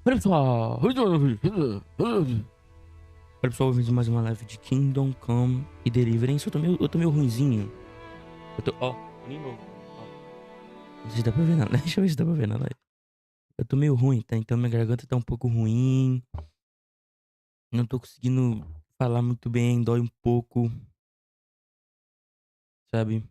Olha pessoal, bem-vindos a mais uma live de Kingdom Come e Deliverance. Eu tô meio ruinzinho. Nem novo. Não sei se dá pra ver na live. Deixa eu ver se dá pra ver na live. Eu tô meio ruim, tá? Então minha garganta tá um pouco ruim. Não tô conseguindo falar muito bem, dói um pouco. Sabe?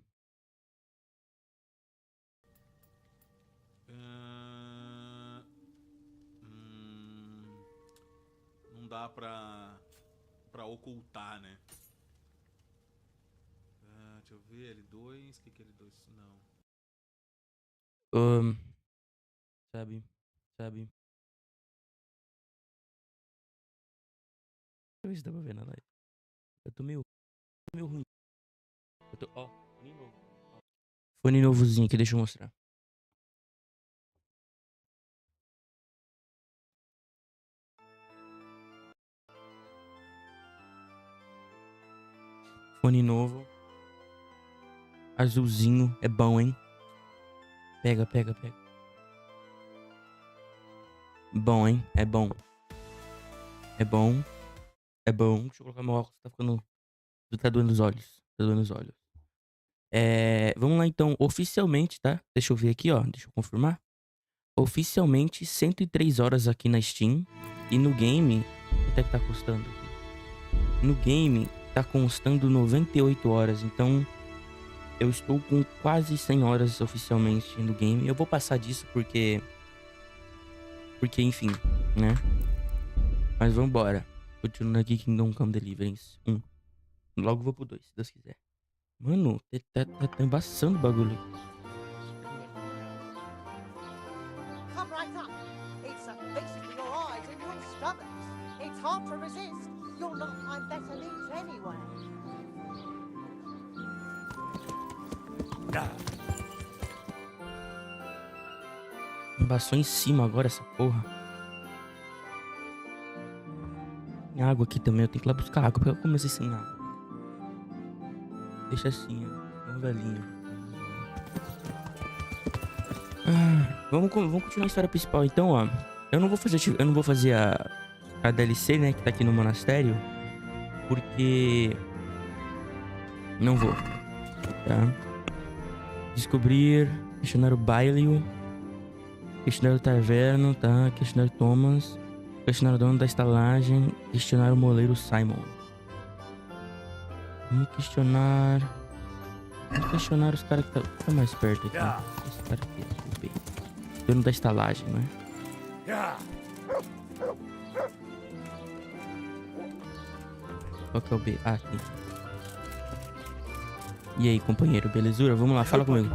Não dá pra ocultar, né? Deixa eu ver, L2, o que é L2? Não. Ahn, sabe? Deixa eu ver se dá pra ver na live. Eu tô meio ruim. Nem novo. Fone novozinho aqui, deixa eu mostrar. Fone novo. Azulzinho. É bom, hein? Pega. Bom, hein? É bom. Deixa eu colocar meu óculos, tá ficando... Tá doendo os olhos. Vamos lá então, oficialmente, tá? Deixa eu ver aqui, ó. Deixa eu confirmar. Oficialmente, 103 horas aqui na Steam. E no game... Quanto é que tá custando aqui? No game, tá custando 98 horas. Então, eu estou com quase 100 horas oficialmente no game. Eu vou passar disso porque, enfim, né? Mas vambora. Continuando aqui, Kingdom Come Deliverance 1. Logo vou pro 2, se Deus quiser. Mano, tá embaçando o bagulho. Come right up. It's a feast for your eyes and your stomachs. It's hard to resist. You'll not find better meat anywhere. Embaçou em cima agora essa porra. Tem água aqui também, eu tenho que ir lá buscar água, porque eu comecei sem água. Deixa assim, ó. Um velhinho. Vamos continuar a história principal então, ó. Eu não vou fazer a DLC, né, que tá aqui no monastério, porque não vou, tá? Descobrir, questionar o Bailio, questionar o Taverno, tá? Questionar o Thomas, questionar o dono da estalagem, questionar o moleiro Simon. Vamos questionar os caras que tá mais perto aqui. Esse cara aqui, o B. Dono da estalagem, né? Qual que é o B? Ah, aqui. E aí, companheiro, belezura? Vamos lá, fala comigo.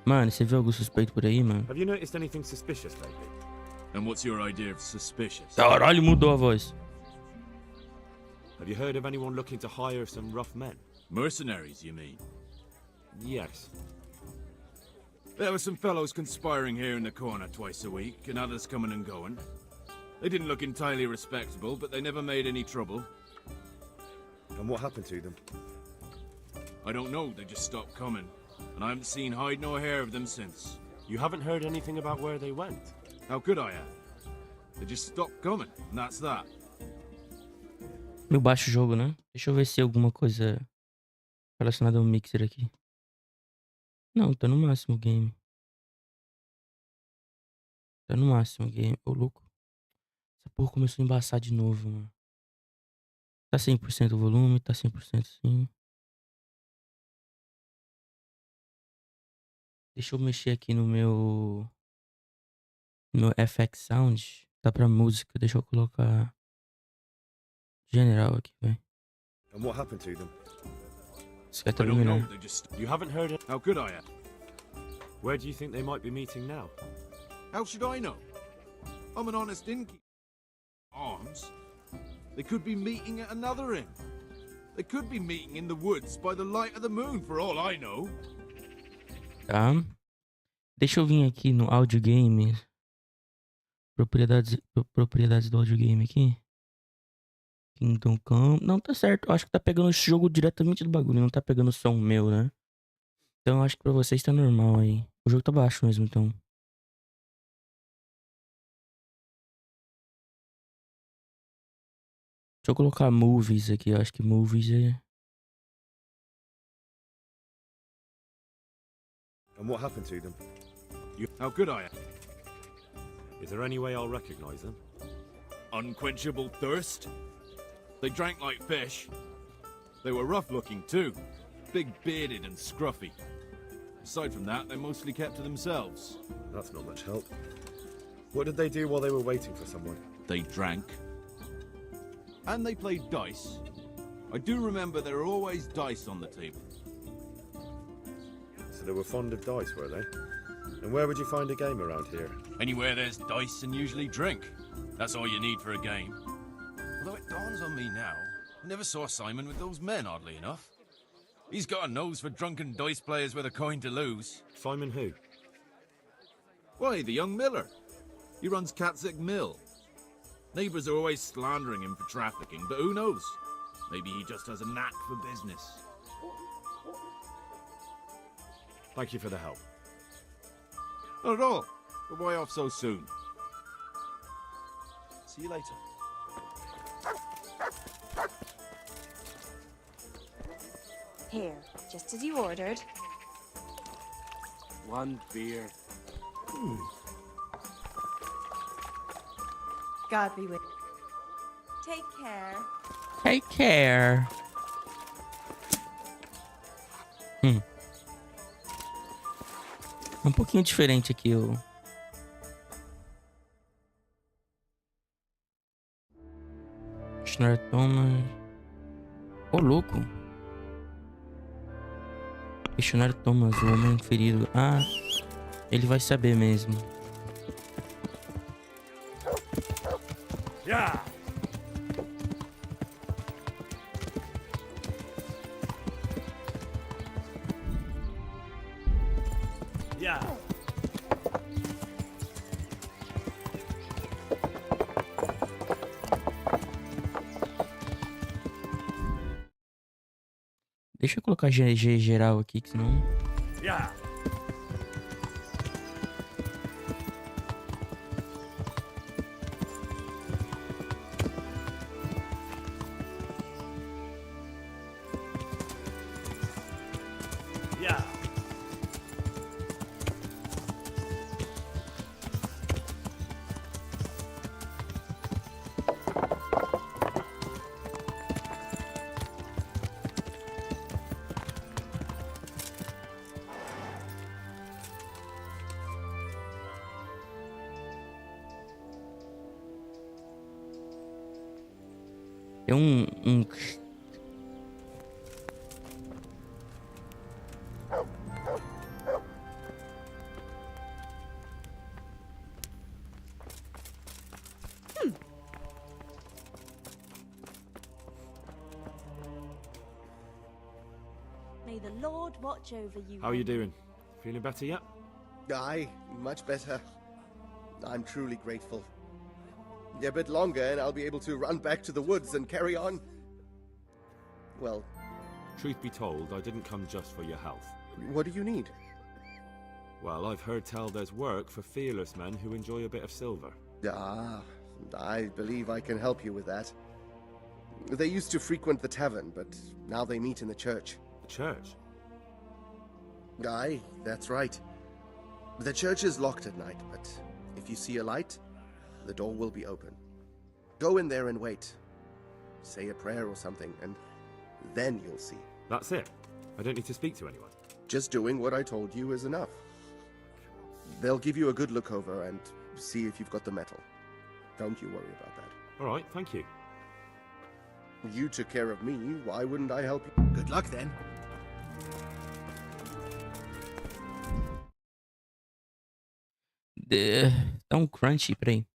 Mano, você viu algum suspeito por aí, mano? Have you noticed anything suspicious lately? And what's your idea of suspicious? Caralho, mudou a voz. Have you heard of anyone looking to hire some rough men? Mercenaries, you mean? Yes. There were some fellows conspiring here in the corner twice a week, and others coming and going. They didn't look entirely respectable, but they never made any trouble. And what happened to them? I don't know, they just stopped coming. And I haven't seen hide nor hair of them since. You haven't heard anything about where they went? How could I have? They just stopped coming, and that's that. Meu baixo jogo, né? Deixa eu ver se alguma coisa relacionada ao mixer aqui. Não, tá no máximo o game. Ô, louco. Essa porra começou a embaçar de novo, mano. Tá 100% o volume, tá 100% sim. Deixa eu mexer aqui no meu FX Sound. Tá pra música, deixa eu colocar general aqui, velho. And what happened to them? Esse cara tá I don't know, iluminado. they just... You haven't heard it? How could I have? Where do you think they might be meeting now? How should I know? I'm an honest innkeeper. Arms? They could be meeting at another inn. They could be meeting in the woods by the light of the moon, for all I know. Tá. Deixa eu vir aqui no audio game. Propriedades do audio game aqui. Kingdom Come. Não, tá certo. Eu acho que tá pegando esse jogo diretamente do bagulho. Não tá pegando som meu, né? Então eu acho que pra vocês tá normal aí. O jogo tá baixo mesmo, então. Deixa eu colocar movies aqui. Eu acho que movies é... And what happened to them? How could I? Is there any way I'll recognize them? Unquenchable thirst? They drank like fish. They were rough looking too. Big bearded and scruffy. Aside from that, they mostly kept to themselves. That's not much help. What did they do while they were waiting for someone? They drank. And they played dice. I do remember there were always dice on the table. So they were fond of dice, were they? And where would you find a game around here? Anywhere there's dice and usually drink. That's all you need for a game. Although it dawns on me now, I never saw Simon with those men, oddly enough. He's got a nose for drunken dice players with a coin to lose. Simon who? Why, the young miller. He runs Catzick Mill. Neighbours are always slandering him for trafficking, but who knows? Maybe he just has a knack for business. Thank you for the help. Not at all. But why off so soon? See you later. Here, just as you ordered. One beer. God be with. Take care. Take care. Um pouquinho diferente aqui o... Missionário Thomas... Ô, louco. Missionário Thomas, o homem ferido. Ah, ele vai saber mesmo. Yeah! Yeah! Deixa eu colocar GG geral aqui, que senão... Yeah! Yeah! Tem um... May the Lord watch over you. How are you doing? Feeling better yet? Aye, much better. I'm truly grateful. A bit longer and I'll be able to run back to the woods and carry on. Well, Truth be told, I didn't come just for your health. what do you need? Well, I've heard tell there's work for fearless men who enjoy a bit of silver. Ah, I believe I can help you with that. They used to frequent the tavern, but now they meet in the church. The church? Aye, that's right. The church is locked at night, but if you see a light, the door will be open. Go in there and wait. Say a prayer or something, and then you'll see. That's it? I don't need to speak to anyone? Just doing what I told you is enough. They'll give you a good look over and see if you've got the metal. Don't you worry about that. Alright, thank you. You took care of me, why wouldn't I help you? Good luck then. Tá um crunch, peraí.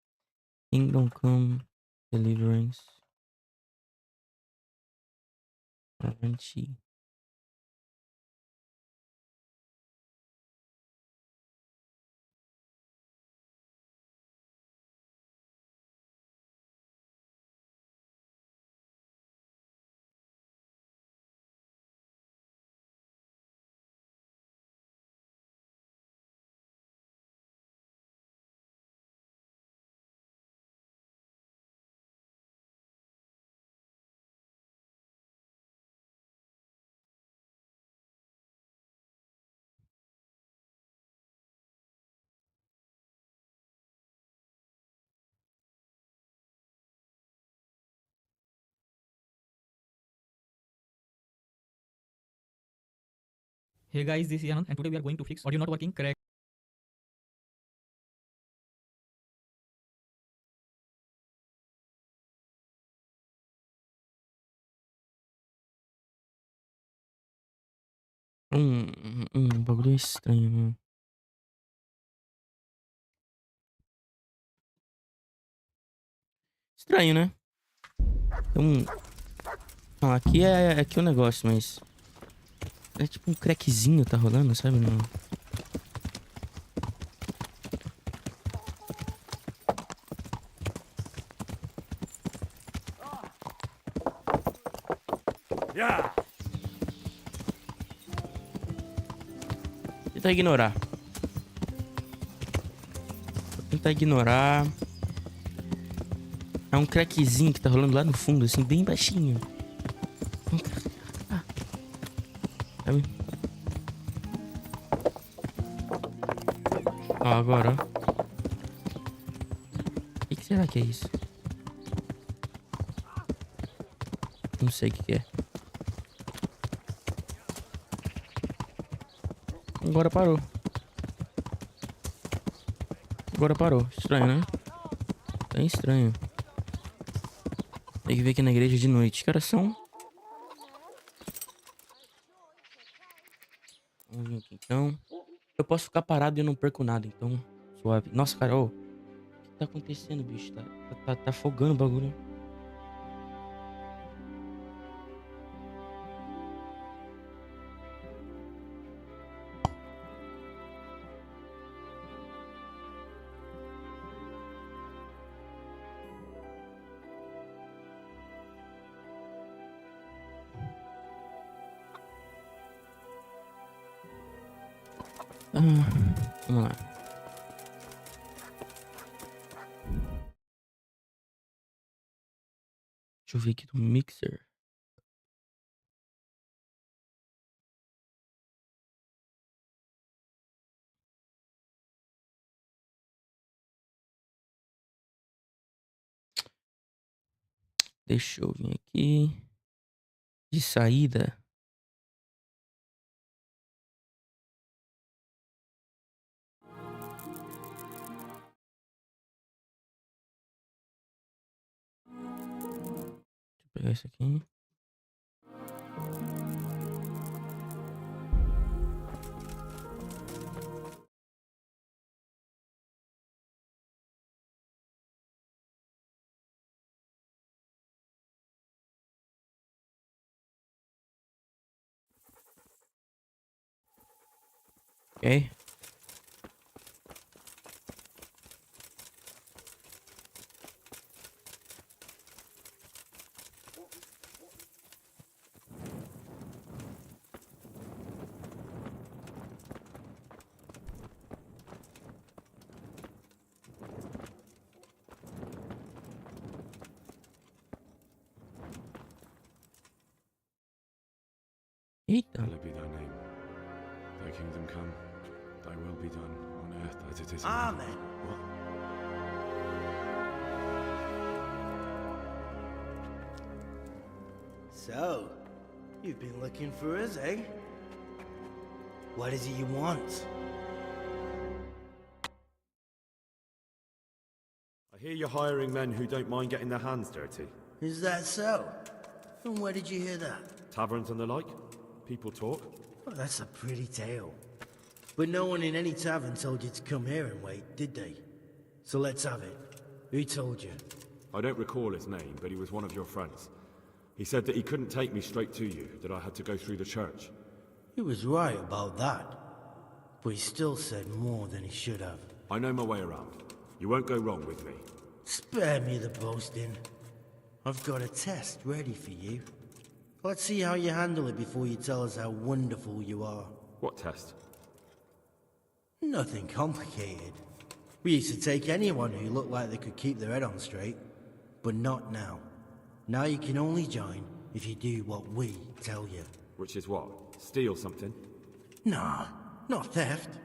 Kingdom Come Deliverance. Crunch. Hey guys, this is Anand and today we are going to fix audio not working correct. Bagulho estranho, mano. Estranho, né? Então, aqui é o negócio, mas é tipo um crackzinho tá rolando, sabe? Não. Yeah! Tentar ignorar. Vou tentar ignorar. É um crackzinho que tá rolando lá no fundo, assim, bem baixinho. Sabe? Ó, agora, ó. O que será que é isso? Não sei o que é. Agora parou. Agora parou. Estranho, né? Bem estranho. Tem que ver aqui na igreja de noite. Que horas são? Vamos ver aqui, então. Eu posso ficar parado e eu não perco nada, então suave. Nossa, cara, ô. O que tá acontecendo, bicho? Tá afogando o bagulho. Vamos lá. Deixa eu ver aqui do mixer. Deixa eu vir aqui. De saída. Deixa eu pegar isso aqui. Ok. Eita. Hallowed be thy name. Thy kingdom come. Thy will be done on earth as it is in Amen. heaven. What? So, you've been looking for us, eh? What is it you want? I hear you're hiring men who don't mind getting their hands dirty. Is that so? And where did you hear that? Taverns and the like. People talk. Well, that's a pretty tale. But no one in any tavern told you to come here and wait, did they? So let's have it. Who told you? I don't recall his name, but he was one of your friends. He said that he couldn't take me straight to you, that I had to go through the church. He was right about that. But he still said more than he should have. I know my way around. You won't go wrong with me. Spare me the boasting. I've got a test ready for you. Let's see how you handle it before you tell us how wonderful you are. What test? Nothing complicated. We used to take anyone who looked like they could keep their head on straight. But not now. Now you can only join if you do what we tell you. Which is what? Steal something? Nah, not theft.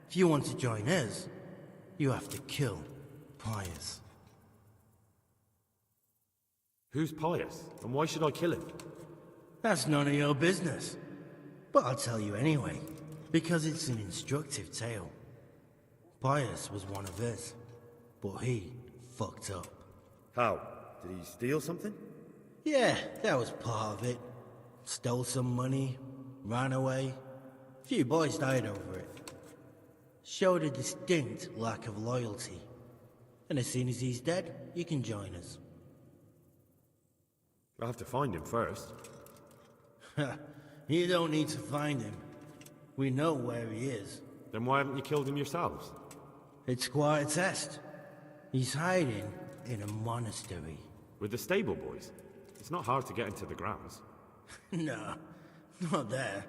If you want to join us, you have to kill Pius. Who's Pius? And why should I kill him? That's none of your business. But I'll tell you anyway, because it's an instructive tale. Pius was one of his, but he fucked up. How? Did he steal something? Yeah, that was part of it. Stole some money, ran away. Few boys died over it. Showed a distinct lack of loyalty. And as soon as he's dead, you can join us. I'll have to find him first. You don't need to find him. We know where he is. Then why haven't you killed him yourselves? It's quite a test. He's hiding in a monastery. With the stable boys? It's not hard to get into the grounds. No, not there.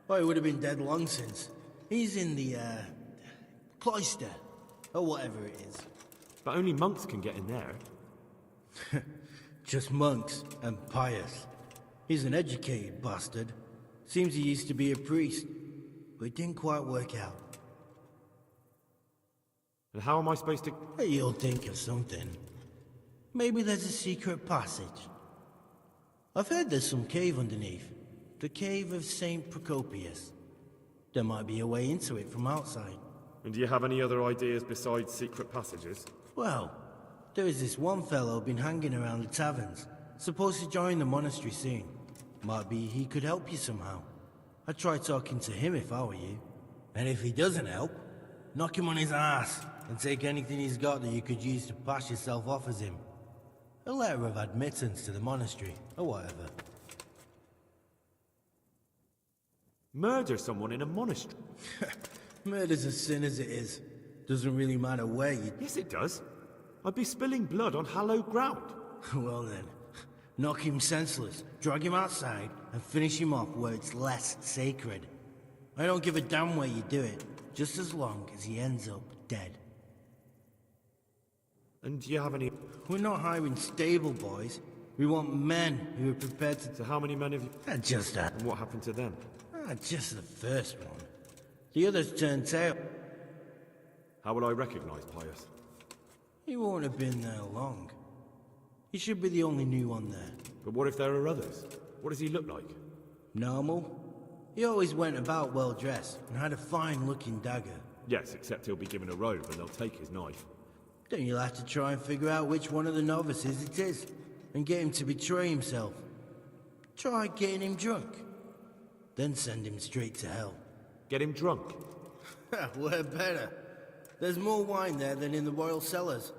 Well, he would have been dead long since. He's in the, cloister, or whatever it is. But only monks can get in there. Just monks and Pius. He's an educated bastard. Seems he used to be a priest, but it didn't quite work out. And how am I supposed to... You'll think of something. Maybe there's a secret passage. I've heard there's some cave underneath. The cave of St. Procopius. There might be a way into it from outside. And do you have any other ideas besides secret passages? Well, there is this one fellow been hanging around the taverns. Supposed to join the monastery soon. Might be he could help you somehow. I'd try talking to him if I were you. And if he doesn't help, knock him on his ass and take anything he's got that you could use to pass yourself off as him. A letter of admittance to the monastery, or whatever. Murder someone in a monastery? Murder's a sin as it is. Doesn't really matter where you... Yes, it does. I'd be spilling blood on hallowed ground. Well then, knock him senseless, drag him outside, and finish him off where it's less sacred. I don't give a damn where you do it, just as long as he ends up dead. And do you have any... We're not hiring stable boys. We want men who are prepared to... So how many men have you... Just that. And what happened to them? Just the first one. The others turned tail. How will I recognize Pius? He won't have been there long. He should be the only new one there. But what if there are others? What does he look like? Normal. He always went about well dressed and had a fine-looking dagger. Yes, except he'll be given a robe and they'll take his knife. Then you'll have to try and figure out which one of the novices it is, and get him to betray himself. Try getting him drunk. Then send him straight to hell. Get him drunk? We're better. There's more wine there than in the royal cellars,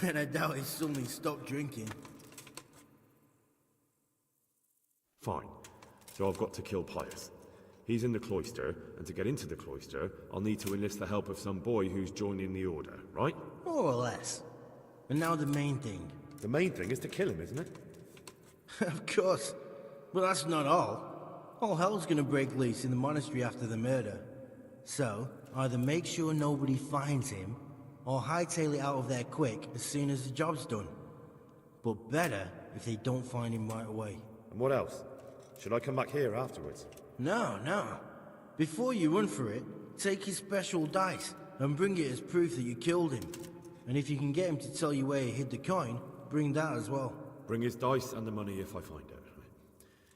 and I doubt he suddenly stopped drinking. Fine. So I've got to kill Pius. He's in the cloister, and to get into the cloister, I'll need to enlist the help of some boy who's joining the order, right? More or less. And now the main thing. The main thing is to kill him, isn't it? Of course. But that's not all. All hell's gonna break loose in the monastery after the murder. So, either make sure nobody finds him, or hightail it out of there quick as soon as the job's done. But better if they don't find him right away. And what else? Should I come back here afterwards? No. Before you run for it, take his special dice and bring it as proof that you killed him. And if you can get him to tell you where he hid the coin, bring that as well. Bring his dice and the money if I find it.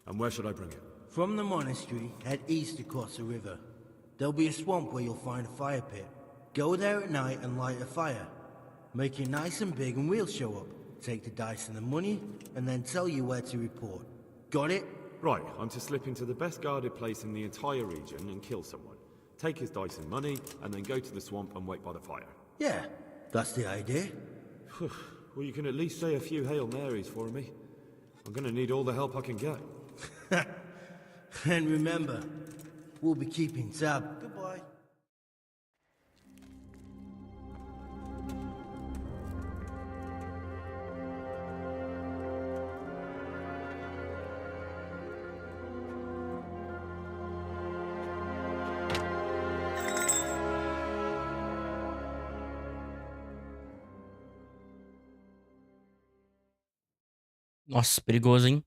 And where should I bring it? From the monastery, head east across the river. There'll be a swamp where you'll find a fire pit. Go there at night and light a fire. Make it nice and big and we'll show up. Take the dice and the money, and then tell you where to report. Got it? Right, I'm to slip into the best guarded place in the entire region and kill someone. Take his dice and money, and then go to the swamp and wait by the fire. Yeah, that's the idea. Well, you can at least say a few Hail Marys for me. I'm gonna need all the help I can get. And remember, we'll be keeping tab. Goodbye. Nossa, perigoso, hein?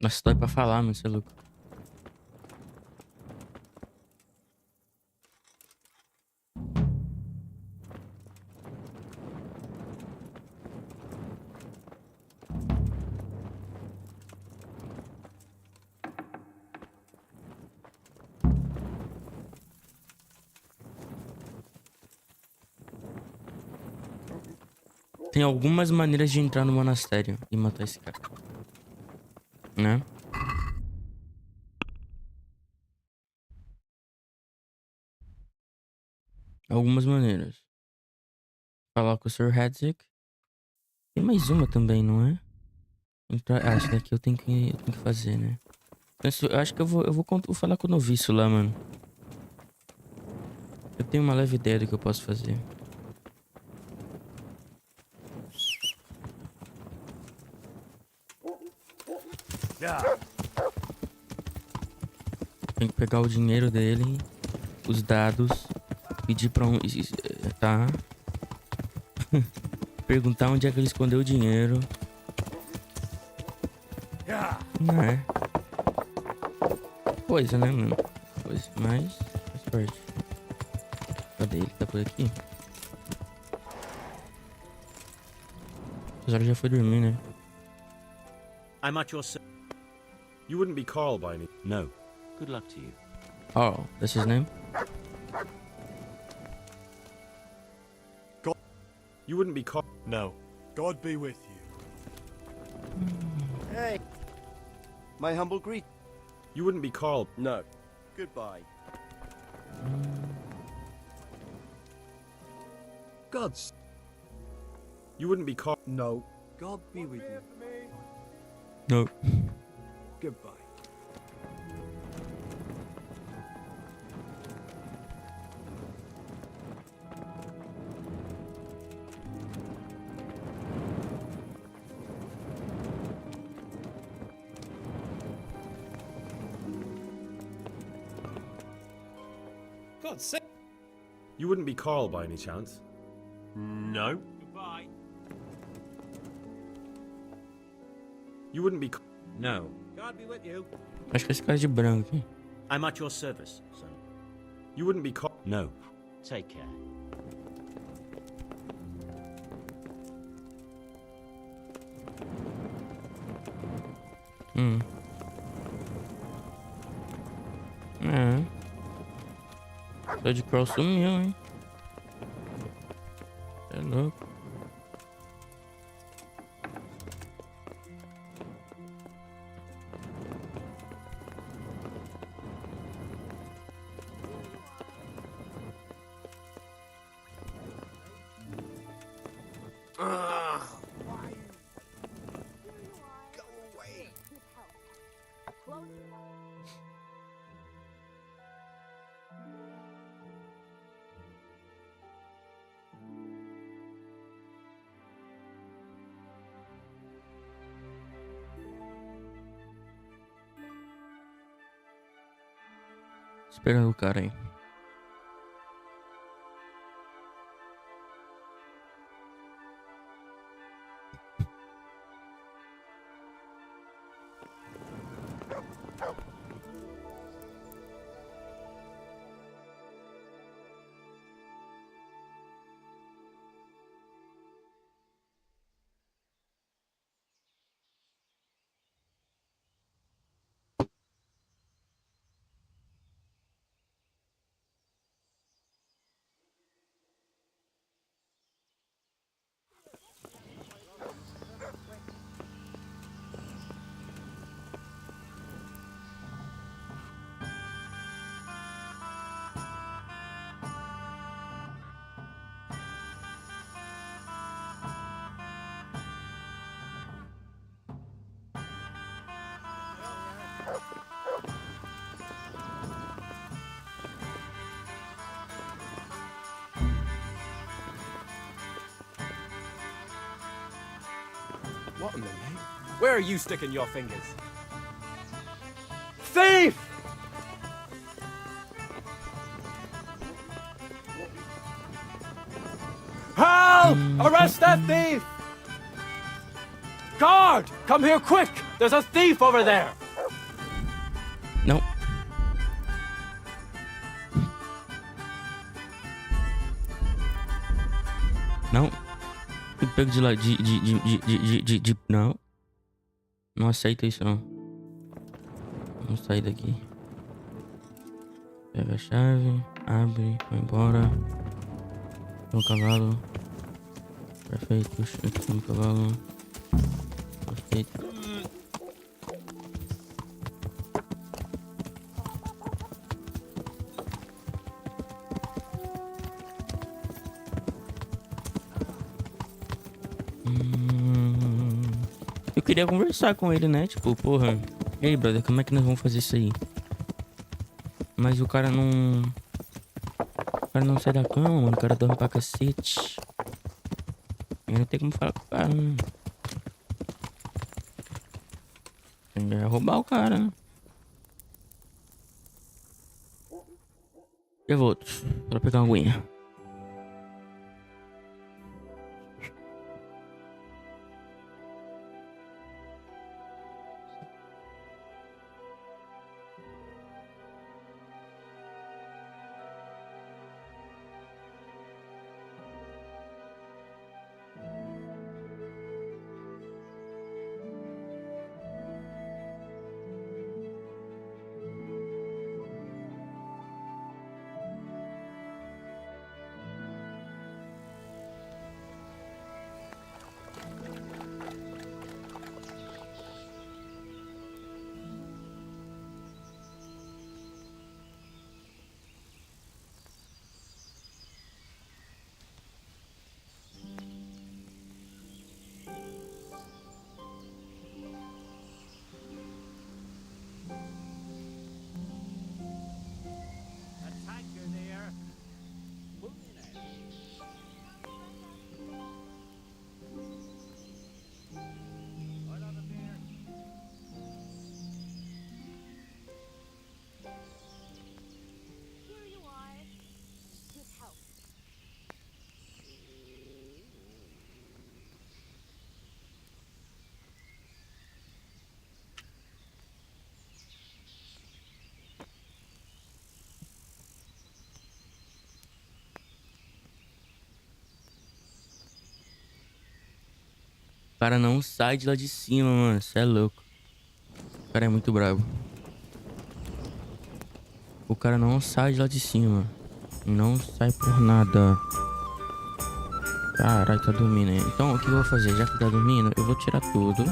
Nossa, dói pra falar, mano, você é louco. Tem algumas maneiras de entrar no monastério e matar esse cara. Né? Algumas maneiras. Falar com o Sr. Hedzik. Tem mais uma também, não é? Essa daqui eu tenho que fazer, né? Eu acho que vou falar com o noviço lá, mano. Eu tenho uma leve ideia do que eu posso fazer. Tem que pegar o dinheiro dele, os dados, pedir pra um... Tá? Perguntar onde é que ele escondeu o dinheiro. Não é? Coisa, né, mano? Coisa, mas faz parte. Cadê ele? Tá por aqui? As horas já foi dormir, né? I'm at your You wouldn't be Carl by any... No. Good luck to you. Oh, that's his name? You wouldn't be Carl... No. God be with you. Hey. My humble greet. You wouldn't be Carl... No. Goodbye. God's... You wouldn't be Carl... No. God be with you. No. Goodbye. God's sake. You wouldn't be Carl by any chance? No. Goodbye. You wouldn't be... No. God be with you. Acho que esse cara é de branco, hein? I'm at your service, son. You wouldn't be Carl... No. Take care. Só de Cross sumiu, hein? É louco. Esperando o cara aí. What in the name? Where are you sticking your fingers? Thief! Help! Arrest that thief! Guard! Come here quick! There's a thief over there! Não. Não. Fui pego de lá. Não. Não aceita isso, não. Vamos sair daqui. Pega a chave. Abre. Vai embora. No cavalo. Perfeito. Aqui no cavalo. Perfeito. Eu queria conversar com ele, né? Tipo, porra. E aí, brother, como é que nós vamos fazer isso aí? Mas o cara não... O cara não sai da cama, mano. O cara dorme pra cacete. Eu não tenho como falar com o cara, né? Ele ia roubar o cara, né? Eu volto pra pegar uma aguinha. O cara não sai de lá de cima, mano. Cê é louco. O cara é muito brabo. O cara não sai de lá de cima. Não sai por nada. Caralho, tá dormindo aí. Então, o que eu vou fazer? Já que tá dormindo, eu vou tirar tudo.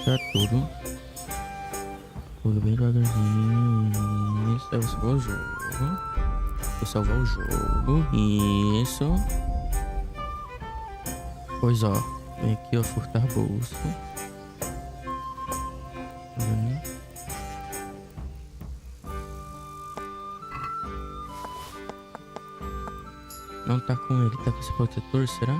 Tirar tudo. Tudo bem devagarzinho. Isso, aí eu vou salvar o jogo. Vou salvar o jogo. Isso. Pois ó. Vem aqui, ó. Furtar bolso. Vem. Não tá com ele. Tá com esse protetor, será?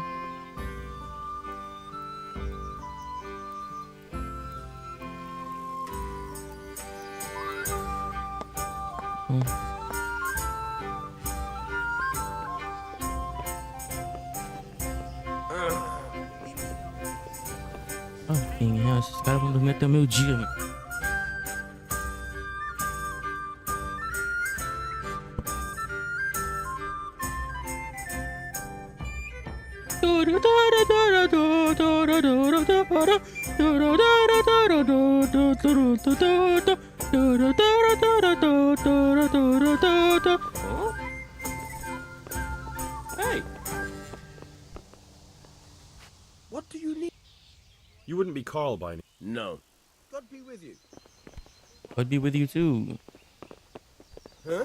Esses caras vão dormir até o meio-dia, mano. Hey. What do you need? You wouldn't be Carl by any... No. God be with you. I'd be with you too. Huh?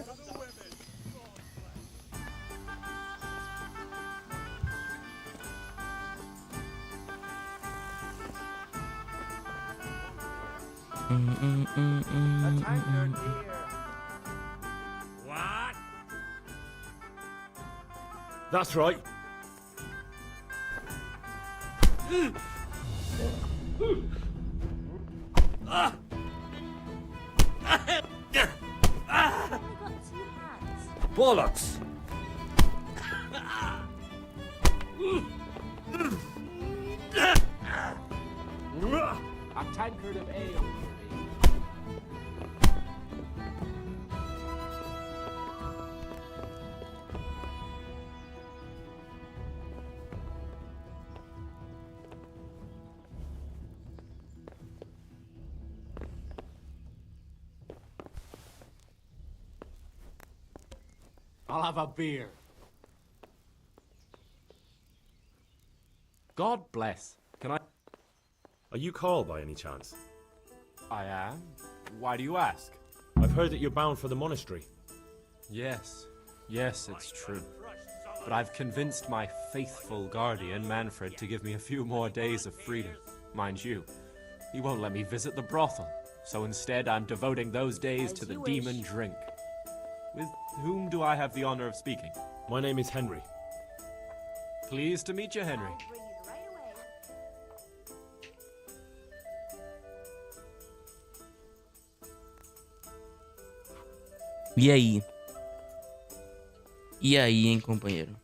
What? That's right. Bollocks! A tankard of ale. I'll have a beer. God bless. Can I? Are you Carl by any chance? I am. Why do you ask? I've heard that you're bound for the monastery. Yes, it's true. But I've convinced my faithful guardian, Manfred, to give me a few more days of freedom. Mind you, he won't let me visit the brothel, so instead I'm devoting those days to the demon drink. With whom do I have the honor of speaking? My name is Henry. Pleased to meet you, Henry. E aí? E aí, hein, companheiro?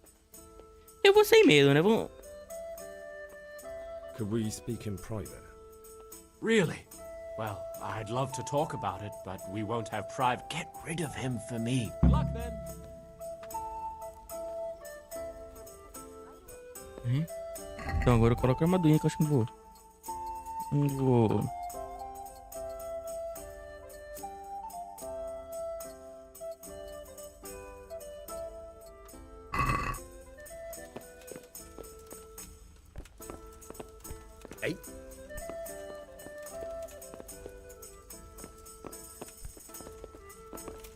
Eu vou sem medo, né? Vamos... Could we speak in private? Really? Well, I'd love to talk about it, but we won't have private. Get rid of him for me. Good luck, then. Então, agora eu coloco a armadurinha que eu acho que não vou. Hey.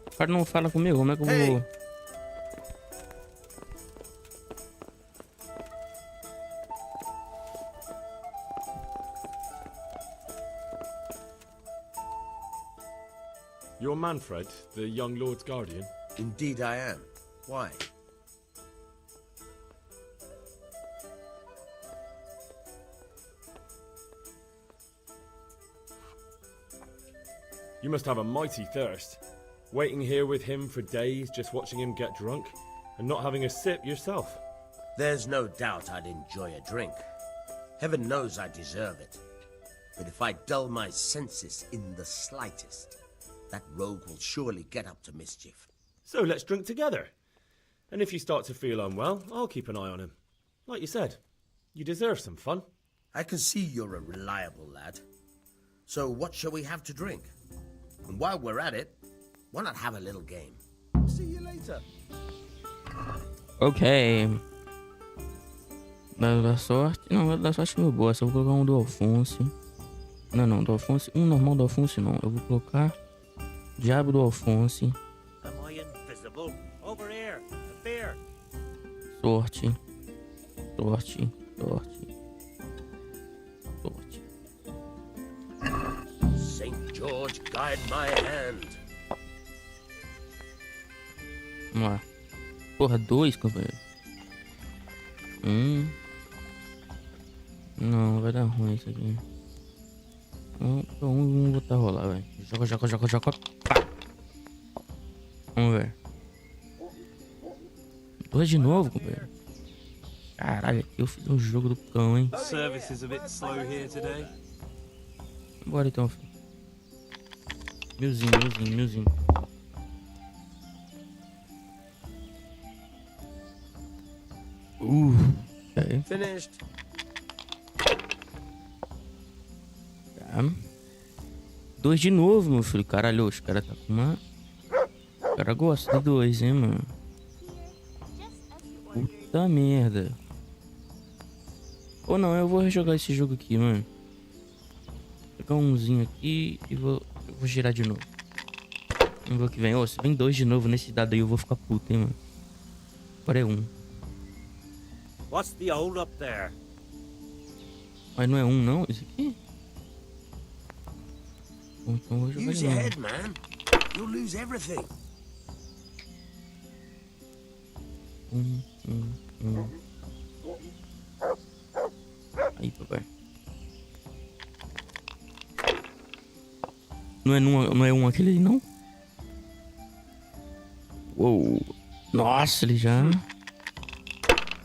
O cara não fala comigo, como é que eu vou... You're Manfred, the young lord's guardian? Indeed I am. Why? You must have a mighty thirst. Waiting here with him for days, just watching him get drunk, and not having a sip yourself. There's no doubt I'd enjoy a drink. Heaven knows I deserve it. But if I dull my senses in the slightest, that rogue will surely get up to mischief. So let's drink together. And if you start to feel unwell, I'll keep an eye on him. Like you said, you deserve some fun. I can see you're a reliable lad. So what shall we have to drink? And while we're at it, why not have a little game? See you later. Ok. Vai dar sorte. Não, vai dar sorte meu boa. Só vou colocar um do Alfonso. Não, do Alfonso. Um normal do Alfonso não. Eu vou colocar Diabo do Alfonso. Am I invisible? Over here. A beer. Sorte. St. George guide my hand. Vamos lá. Porra, 2, companheiro. Não, vai dar ruim isso aqui. Vamos botar rolar, velho. Joga. Pá. Vamos ver. 2 de novo, companheiro. Caralho, aqui eu fiz um jogo do cão, hein. Service is a bit slow here today. Bora então, filho. Milzinho. Okay. Finished. Tá. 2 de novo, meu filho. Caralho, os caras tá com uma... O cara gosta de 2, hein, mano. Puta merda. Ou não, eu vou rejogar esse jogo aqui, mano. Vou pegar umzinho aqui e eu vou girar de novo. Vamos ver o que vem. Se vem 2 de novo nesse dado aí, eu vou ficar puto, hein, mano. Agora é 1. What's the hold up there? Mas não é 1, não? Isso aqui? Bom, então eu vou jogar Use de your novo. head, man. You'll lose everything. 1. Aí, papai. Não é 1 aquele ali, não? Uou. Nossa, ele já...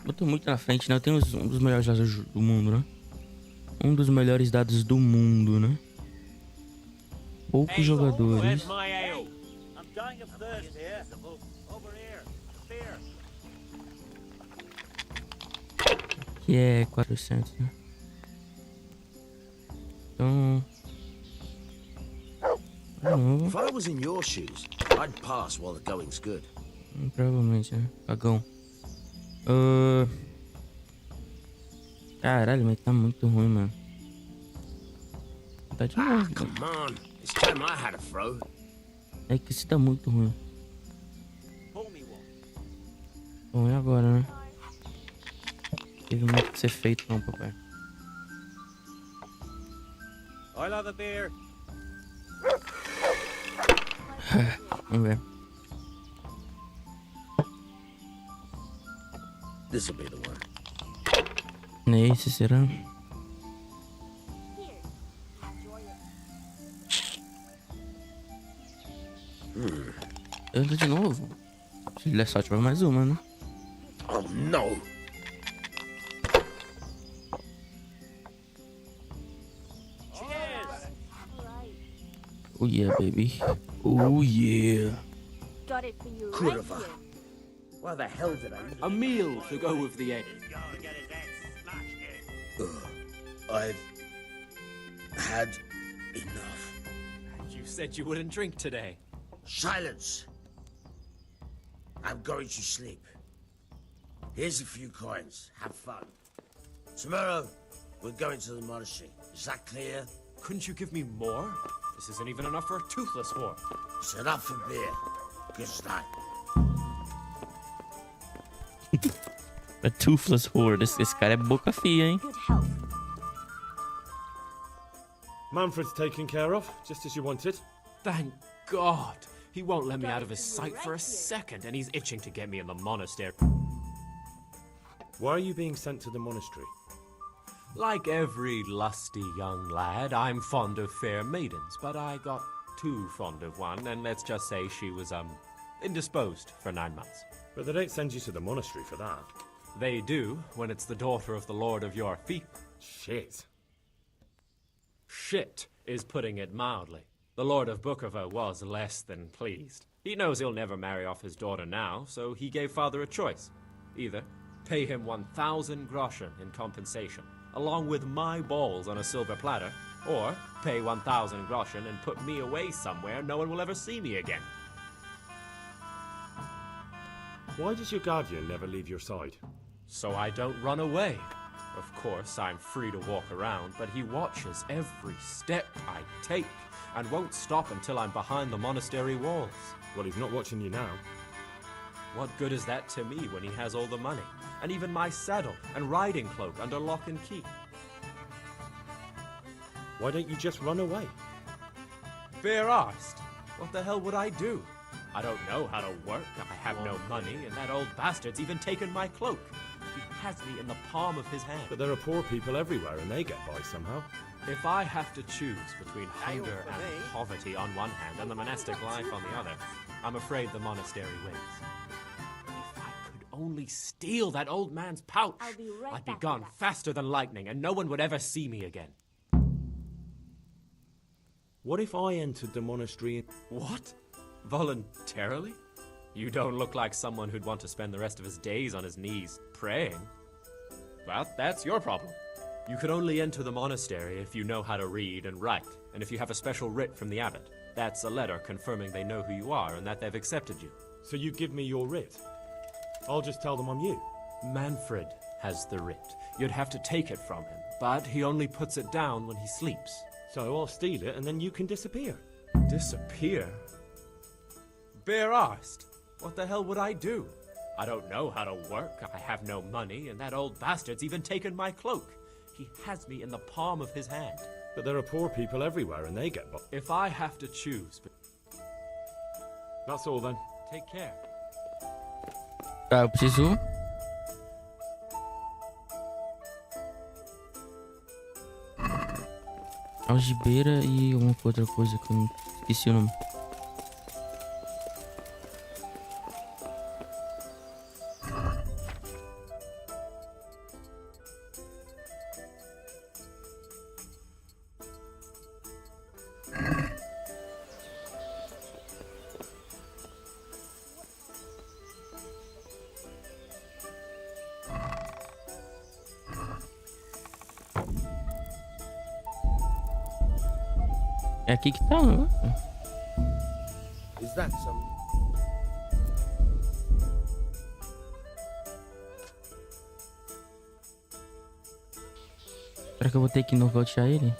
Botou muito na frente, né? Eu tenho um dos melhores dados do mundo, né? Um dos melhores dados do mundo, né? Poucos jogadores. Where's my ale? I'm dying of thirst here. Over here. A beer. Que é 400, né? Então... If I was in your shoes, I'd pass while the going's good. Provavelmente, né? Cagão. Caralho, mas tá muito ruim, mano. Tá de novo, Come mano. on. It's time I had a throw. É que isso tá muito ruim. Pull me one. Bom, e agora, né? Teve muito que ser feito, não, papai. I'll have a beer. Vamos ver. This'll be the one. Não é esse, será? Eu ando de novo. Se ele é só tiver mais uma, né? Oh, no. Oh yeah, baby. Oh yeah. Got it for you Could right have. here. Why the hell did I... A meal to go with the egg. I've had enough. You said you wouldn't drink today. Silence. I'm going to sleep. Here's a few coins. Have fun. Tomorrow, we're going to the monastery. Is that clear? Couldn't you give me more? This isn't even enough for a toothless whore. It's enough for beer. Good night. A toothless horde. Esse cara é boca fia, hein? Good health. Manfred's taken care of, just as you wanted. Thank God. He won't let me out of his sight for a second, and he's itching to get me in the monastery. Why are you being sent to the monastery? Like every lusty young lad, I'm fond of fair maidens, but I got too fond of one, and let's just say she was, indisposed for 9 months. But they don't send you to the monastery for that. They do, when it's the daughter of the Lord of your fief. Shit. Shit is putting it mildly. The Lord of Bukovo was less than pleased. He knows he'll never marry off his daughter now, so he gave father a choice. Either pay him 1,000 groschen in compensation, along with my balls on a silver platter, or pay 1,000 groschen and put me away somewhere no one will ever see me again. Why does your guardian never leave your side? So I don't run away. Of course, I'm free to walk around, but he watches every step I take and won't stop until I'm behind the monastery walls. Well, he's not watching you now. What good is that to me when he has all the money, and even my saddle and riding cloak under lock and key? Why don't you just run away? Bare arsed. What the hell would I do? I don't know how to work, I have no money, and that old bastard's even taken my cloak. He has me in the palm of his hand. But there are poor people everywhere and they get by somehow. If I have to choose between hunger and poverty on one hand and the monastic life on the other, I'm afraid the monastery wins. If I could only steal that old man's pouch, I'll be right I'd be back gone with that. faster than lightning and no one would ever see me again. What if I entered the monastery and... What? Voluntarily? You don't look like someone who'd want to spend the rest of his days on his knees praying. Well, that's your problem. You could only enter the monastery if you know how to read and write, and if you have a special writ from the abbot. That's a letter confirming they know who you are and that they've accepted you. So you give me your writ? I'll just tell them I'm you. Manfred has the writ. You'd have to take it from him, but he only puts it down when he sleeps. So I'll steal it and then you can disappear. Disappear? Bare arsed. What the hell would I do? I don't know how to work, I have no money, and that old bastard's even taken my cloak. He has me in the palm of his hand. But there are poor people everywhere and they get by. If I have to choose, but That's all then. take care. Tá, eu preciso... Algibeira e uma outra coisa que eu não esqueci o nome. É aqui que tá, né? Is that some... Será que eu vou ter que nocautear ele?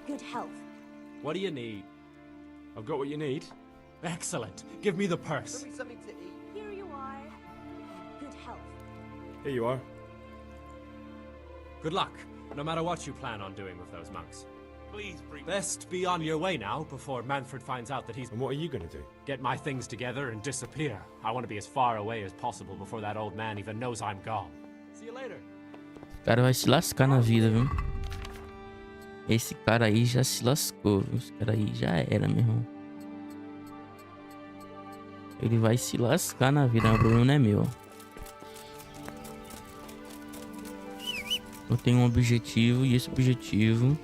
Good health. What do you need? I've got what you need. Excellent. Give me the purse. Give me something to eat. Here you are. Good health. Here you are. Good luck, no matter what you plan on doing with those monks. Please bring Best be on your way now before Manfred finds out that he's... And what are you gonna do? Get my things together and disappear. I want to be as far away as possible before that old man even knows I'm gone. See you later. O cara vai se lascar na vida, viu? Esse cara aí já se lascou, viu? Esse cara aí já era, meu irmão. Ele vai se lascar na vida, o problema não é meu. Eu tenho um objetivo e esse objetivo,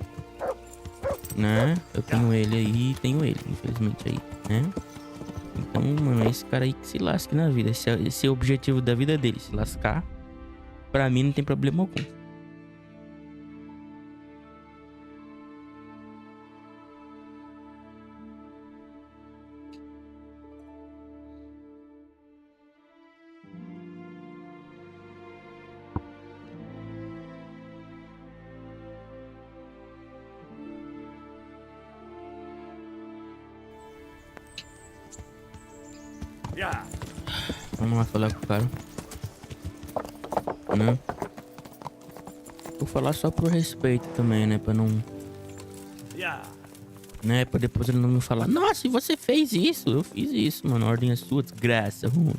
né? Eu tenho ele aí e tenho ele, infelizmente aí, né? Então, mano, é esse cara aí que se lasque na vida. Esse é o objetivo da vida dele, se lascar. Pra mim não tem problema algum. Vamos lá falar com o cara. Né? Vou falar só por respeito também, né? Pra não... Né? Pra depois ele não me falar: nossa, e você fez isso? Eu fiz isso, mano. A ordem é sua, desgraça, mano.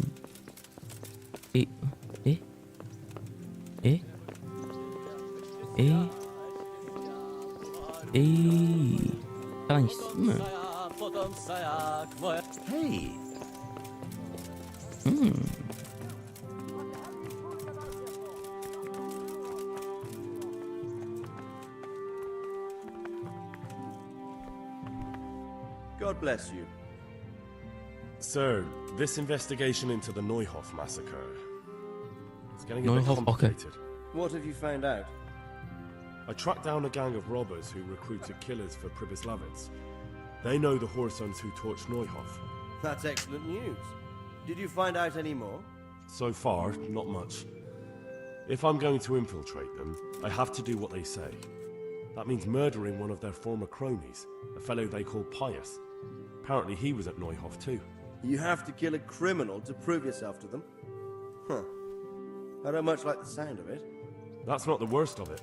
E... Tá lá em cima. Hey, God bless you. Sir, this investigation into the Neuhof massacre... It's getting a bit Neuhof, okay. complicated. What have you found out? I tracked down a gang of robbers who recruited killers for Pribyslavitz. They know the Horsons who torched Neuhof. That's excellent news. Did you find out any more? So far, not much. If I'm going to infiltrate them, I have to do what they say. That means murdering one of their former cronies, a fellow they call Pius. Apparently he was at Neuhof too. You have to kill a criminal to prove yourself to them? Huh. I don't much like the sound of it. That's not the worst of it.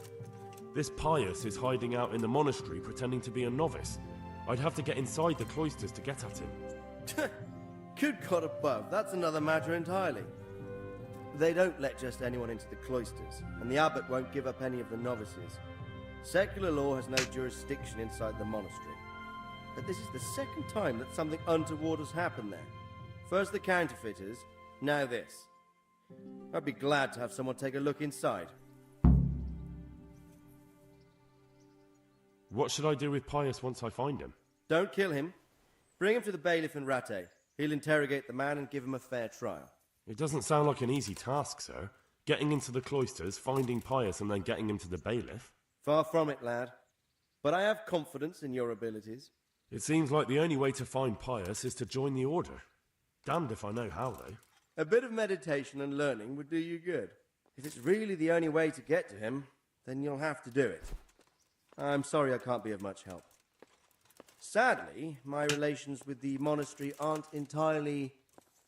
This Pius is hiding out in the monastery pretending to be a novice. I'd have to get inside the cloisters to get at him. Good God above, that's another matter entirely. They don't let just anyone into the cloisters, and the abbot won't give up any of the novices. Secular law has no jurisdiction inside the monastery. But this is the second time that something untoward has happened there. First the counterfeiters, now this. I'd be glad to have someone take a look inside. What should I do with Pius once I find him? Don't kill him. Bring him to the bailiff in Ratte. He'll interrogate the man and give him a fair trial. It doesn't sound like an easy task, sir. Getting into the cloisters, finding Pius, and then getting him to the bailiff. Far from it, lad. But I have confidence in your abilities. It seems like the only way to find Pius is to join the order. Damned if I know how, though. A bit of meditation and learning would do you good. If it's really the only way to get to him, then you'll have to do it. I'm sorry I can't be of much help. Sadly, my relations with the monastery aren't entirely...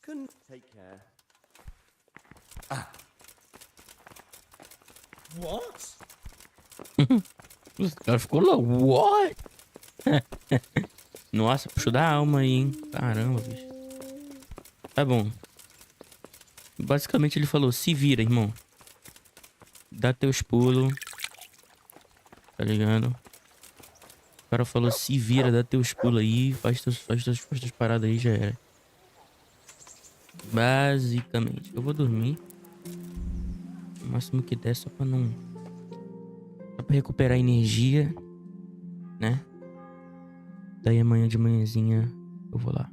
Take care. What? Os caras ficou louco. What? Nossa, puxou da alma aí, hein? Caramba, bicho. Tá bom. Basicamente ele falou: se vira, irmão. Dá teus pulos. Tá ligado? O cara falou: se vira, dá teus pulos aí. Faz tuas paradas aí, já era. Basicamente. Eu vou dormir o máximo que der, só pra não... Só pra recuperar energia, né? Daí amanhã de manhãzinha eu vou lá.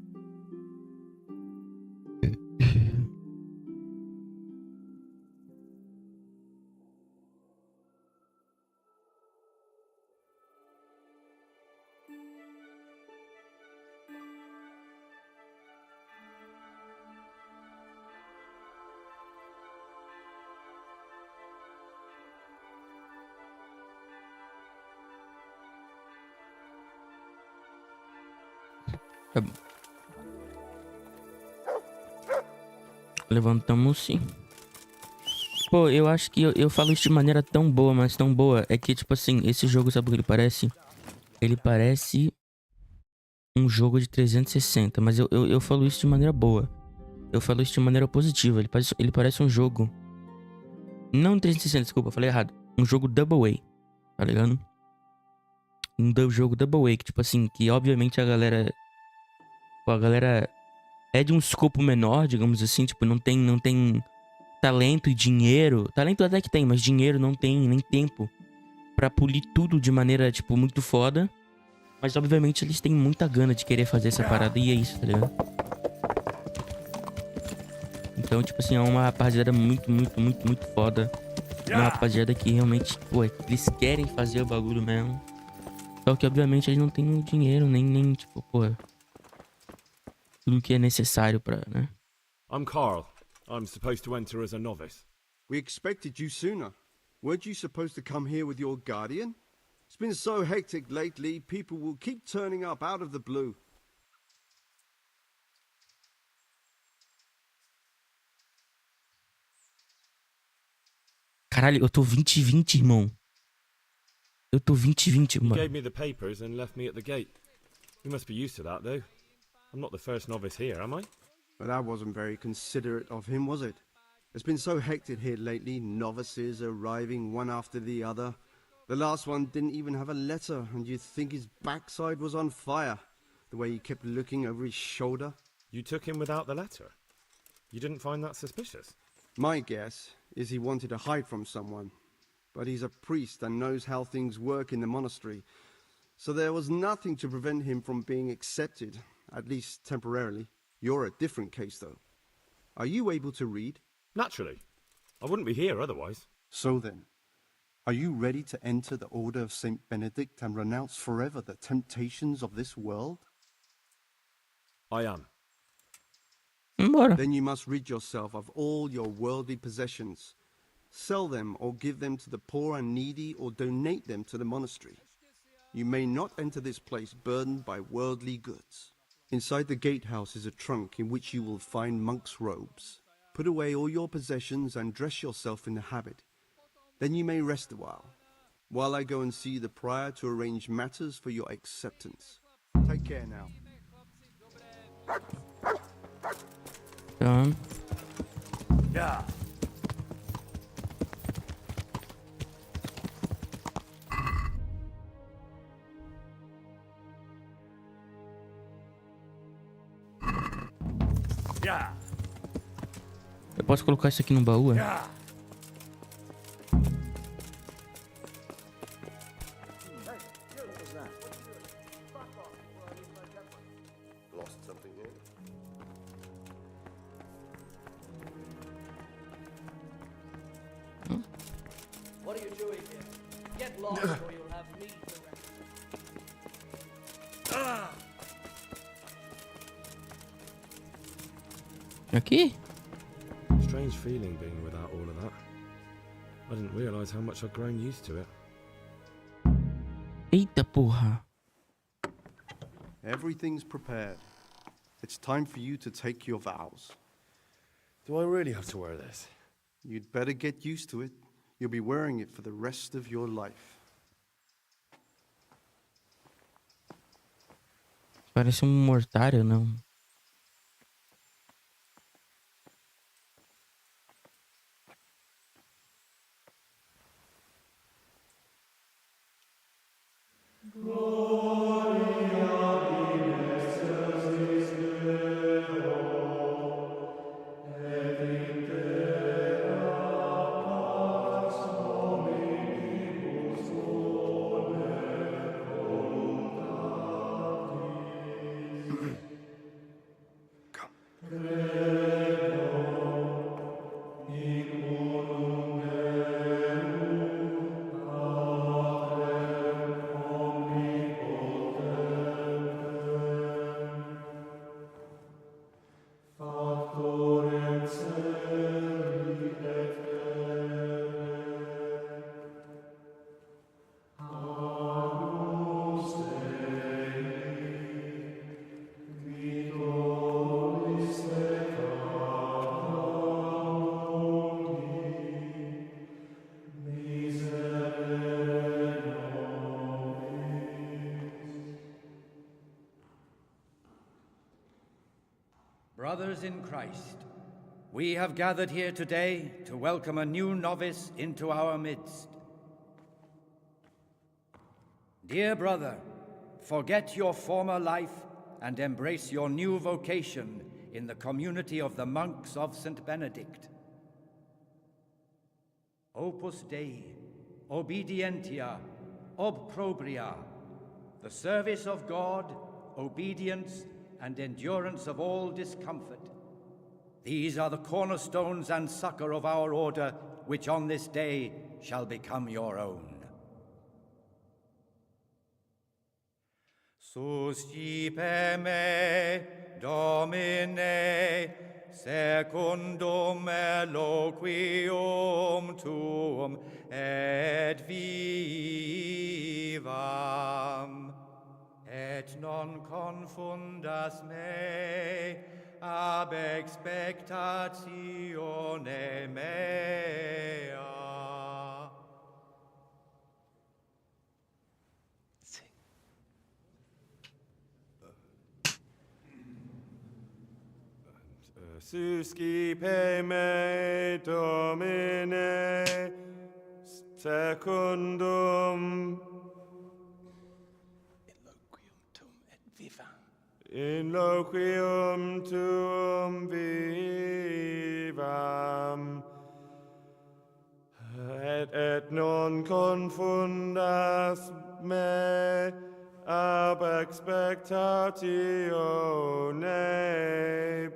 Tá bom. Levantamos-se. Pô, eu acho que eu falo isso de maneira tão boa, mas tão boa. É que, tipo assim, esse jogo, sabe o que ele parece? Ele parece um jogo de 360, mas eu falo isso de maneira boa. Eu falo isso de maneira positiva. Ele parece um jogo... Não 360, desculpa, eu falei errado. Um jogo Double A, tá ligado? Jogo Double A, que tipo assim, que obviamente a galera... Pô, a galera é de um escopo menor, digamos assim, tipo, não tem talento e dinheiro. Talento até que tem, mas dinheiro não tem, nem tempo pra polir tudo de maneira, tipo, muito foda. Mas obviamente eles têm muita gana de querer fazer essa parada e é isso, tá ligado? Então, tipo assim, é uma rapaziada muito foda. Uma rapaziada que realmente, pô, eles querem fazer o bagulho mesmo. Só que obviamente eles não têm o dinheiro, nem tipo, pô, tudo que é necessário pra, né? I'm Carl. I'm supposed to enter as a novice. We expected you sooner. Weren't you supposed to come here with your guardian? It's been so hectic lately, people will keep turning up out of the blue. Caralho, eu tô 20/20, irmão. Eu tô 20/20, He mano. gave me the papers and left me at the gate. You must be used to that, though. I'm not the first novice here, am I? But that wasn't very considerate of him, was it? It's been so hectic here lately, novices arriving one after the other. The last one didn't even have a letter, and you'd think his backside was on fire, the way he kept looking over his shoulder. You took him without the letter? You didn't find that suspicious? My guess is he wanted to hide from someone, but he's a priest and knows how things work in the monastery, so there was nothing to prevent him from being accepted, at least temporarily. You're a different case, though. Are you able to read? Naturally. I wouldn't be here otherwise. So then, are you ready to enter the Order of St. Benedict and renounce forever the temptations of this world? I am. Then you must rid yourself of all your worldly possessions. Sell them or give them to the poor and needy or donate them to the monastery. You may not enter this place burdened by worldly goods. Inside the gatehouse is a trunk in which you will find monk's robes. Put away all your possessions and dress yourself in the habit. Then you may rest a while I go and see the prior to arrange matters for your acceptance. Take care now. Tá. Yeah. Yeah. Eu posso colocar isso aqui no baú? Yeah. Lost something here? What are you doing here? Get lost or you'll have me Aqui? Strange feeling being without all of that. I didn't realise how much I'd grown used to it. Eita porra. Everything's prepared. It's time for you to take your vows. Do I really have to wear this? You'd better get used to it. You'll be wearing it for the rest of your life. Parece um mortário, não? brothers in Christ, we have gathered here today to welcome a new novice into our midst. Dear brother, forget your former life and embrace your new vocation in the community of the monks of St. Benedict. Opus Dei, obedientia, obprobria, the service of God, obedience, and endurance of all discomfort. These are the cornerstones and succor of our order, which on this day shall become your own. Suscipe me, Domine, secundum eloquium tuum et vivam, et non confundas me ab expectatione mea. Suscipe me, Domine, secundum in loquium tuum vivam, et non confundas me ab expectatione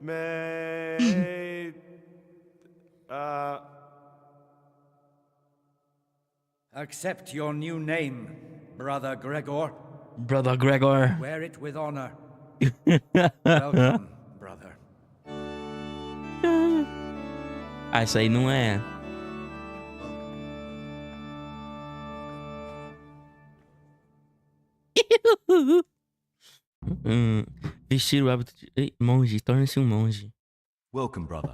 mea. Accept your new name, Brother Gregor. Brother Gregor. Wear it with honor. Welcome, brother. Ah, isso aí não é. Vestir o hábito de... Ei, monge, torne-se um monge. Welcome, brother.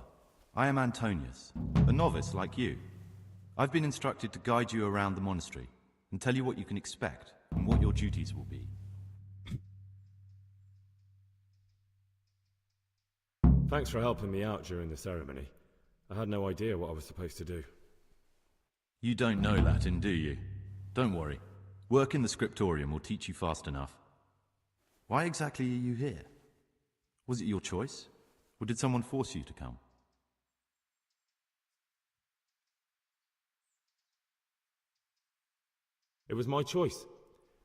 I am Antonius, a novice like you. I've been instructed to guide you around the monastery and tell you what you can expect and what your duties will be. Thanks for helping me out during the ceremony. I had no idea what I was supposed to do. You don't know Latin, do you? Don't worry. Work in the scriptorium will teach you fast enough. Why exactly are you here? Was it your choice? Or did someone force you to come? It was my choice.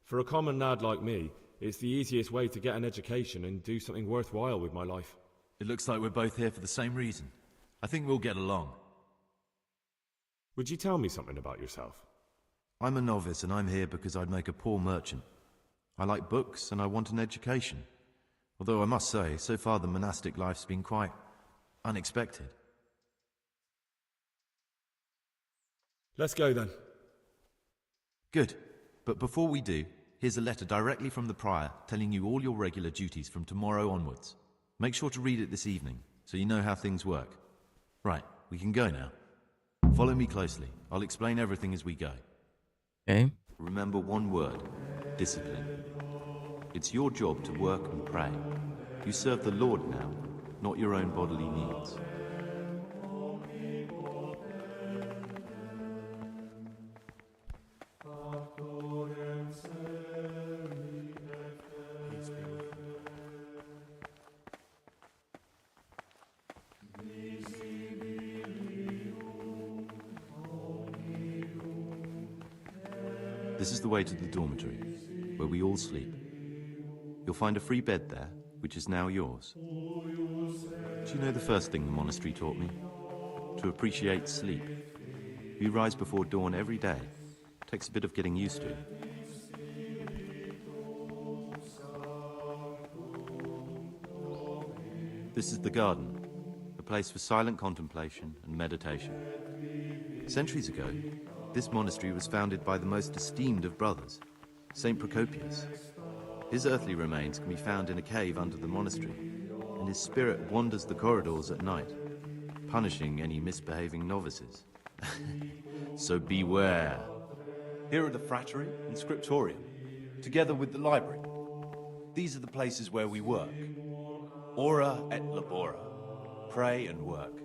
For a common lad like me, it's the easiest way to get an education and do something worthwhile with my life. It looks like we're both here for the same reason. I think we'll get along. Would you tell me something about yourself? I'm a novice and I'm here because I'd make a poor merchant. I like books and I want an education. Although I must say, so far the monastic life's been quite unexpected. Let's go then. Good. But before we do, here's a letter directly from the prior telling you all your regular duties from tomorrow onwards. Make sure to read it this evening, so you know how things work. Right, we can go now. Follow me closely. I'll explain everything as we go. Okay. Remember one word: discipline. It's your job to work and pray. You serve the Lord now, not your own bodily needs. This is the way to the dormitory, where we all sleep. You'll find a free bed there, which is now yours. Do you know the first thing the monastery taught me? To appreciate sleep. We rise before dawn every day. Takes a bit of getting used to. This is the garden, a place for silent contemplation and meditation. Centuries ago, this monastery was founded by the most esteemed of brothers, Saint Procopius. His earthly remains can be found in a cave under the monastery, and his spirit wanders the corridors at night, punishing any misbehaving novices. So beware. Here are the frattery and scriptorium, together with the library. These are the places where we work. Ora et labora. Pray and work.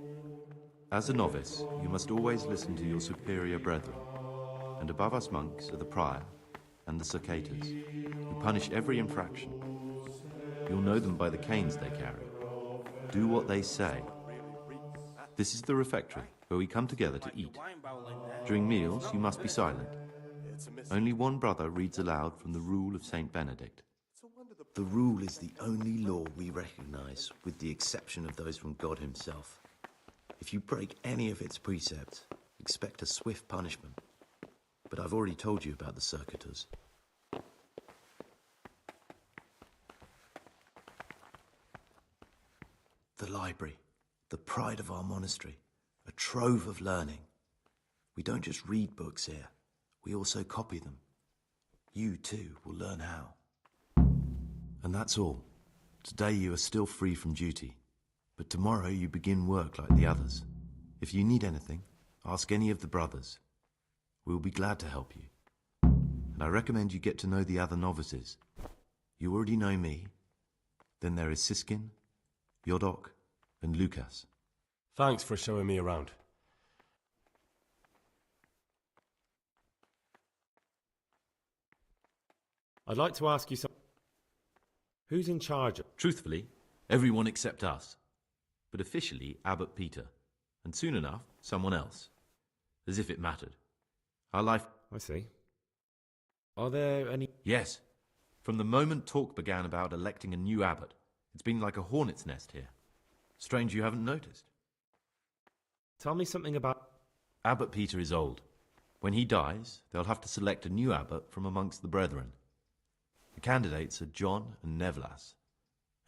As a novice, you must always listen to your superior brethren, and above us monks are the prior and the cicatas, who punish every infraction. You'll know them by the canes they carry. Do what they say. This is the refectory, where we come together to eat. During meals, you must be silent. Only one brother reads aloud from the Rule of Saint Benedict. The rule is the only law we recognize, with the exception of those from God himself. If you break any of its precepts, expect a swift punishment. But I've already told you about the circuitous. The library, the pride of our monastery, a trove of learning. We don't just read books here, we also copy them. You, too, will learn how. And that's all. Today you are still free from duty, but tomorrow you begin work like the others. If you need anything, ask any of the brothers. We'll be glad to help you. And I recommend you get to know the other novices. You already know me. Then there is Siskin, Yodok, and Lucas. Thanks for showing me around. I'd like to ask you something. Who's in charge? Truthfully, everyone except us. But officially, Abbot Peter. And soon enough, someone else. As if it mattered. Our life... I see. Are there any... Yes. From the moment talk began about electing a new abbot, it's been like a hornet's nest here. Strange you haven't noticed. Tell me something about... Abbot Peter is old. When he dies, they'll have to select a new abbot from amongst the brethren. The candidates are John and Nevlas.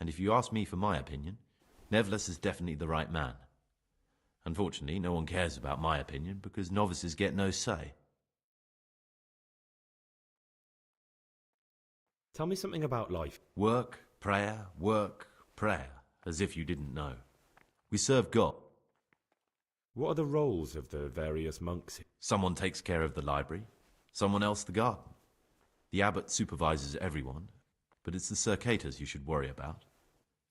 And if you ask me for my opinion, Nevlas is definitely the right man. Unfortunately, no one cares about my opinion because novices get no say. Tell me something about life. Work, prayer, as if you didn't know. We serve God. What are the roles of the various monks? Someone takes care of the library, someone else the garden. The abbot supervises everyone, but it's the circatas you should worry about.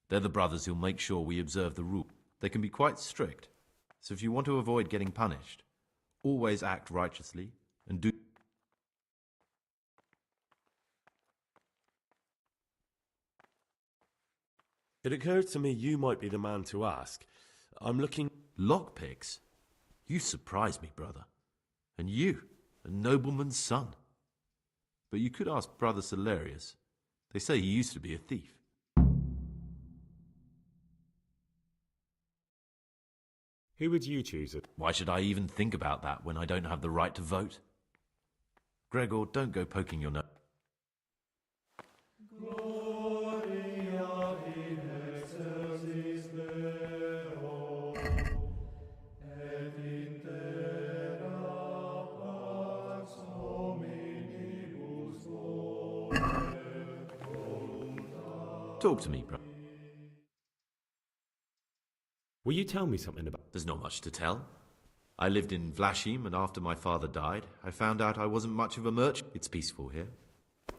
They're the brothers who'll make sure we observe the rule. They can be quite strict, so if you want to avoid getting punished, always act righteously and do... It occurs to me you might be the man to ask. I'm looking... Lockpicks? You surprise me, brother. And you, a nobleman's son. But you could ask Brother Salarius. They say he used to be a thief. Who would you choose? Why should I even think about that when I don't have the right to vote? Gregor, don't go poking your nose. Talk to me, bro. Will you tell me something about... There's not much to tell. I lived in Vlashim, and after my father died, I found out I wasn't much of a merchant. It's peaceful here.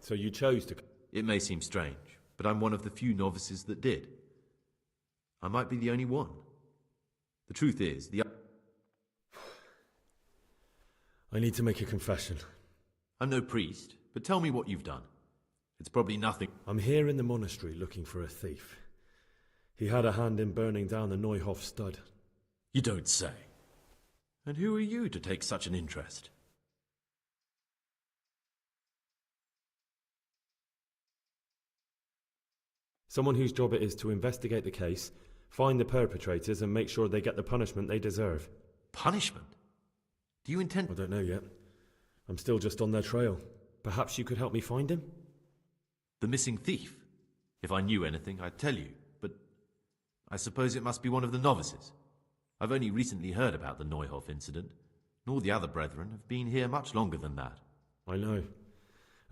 So you chose to... It may seem strange, but I'm one of the few novices that did. I might be the only one. The truth is, I need to make a confession. I'm no priest, but tell me what you've done. It's probably nothing. I'm here in the monastery looking for a thief. He had a hand in burning down the Neuhof stud. You don't say. And who are you to take such an interest? Someone whose job it is to investigate the case, find the perpetrators and make sure they get the punishment they deserve. Punishment? Do you intend... I don't know yet. I'm still just on their trail. Perhaps you could help me find him? The missing thief? If I knew anything, I'd tell you, but I suppose it must be one of the novices. I've only recently heard about the Neuhof incident, and all the other brethren have been here much longer than that. I know.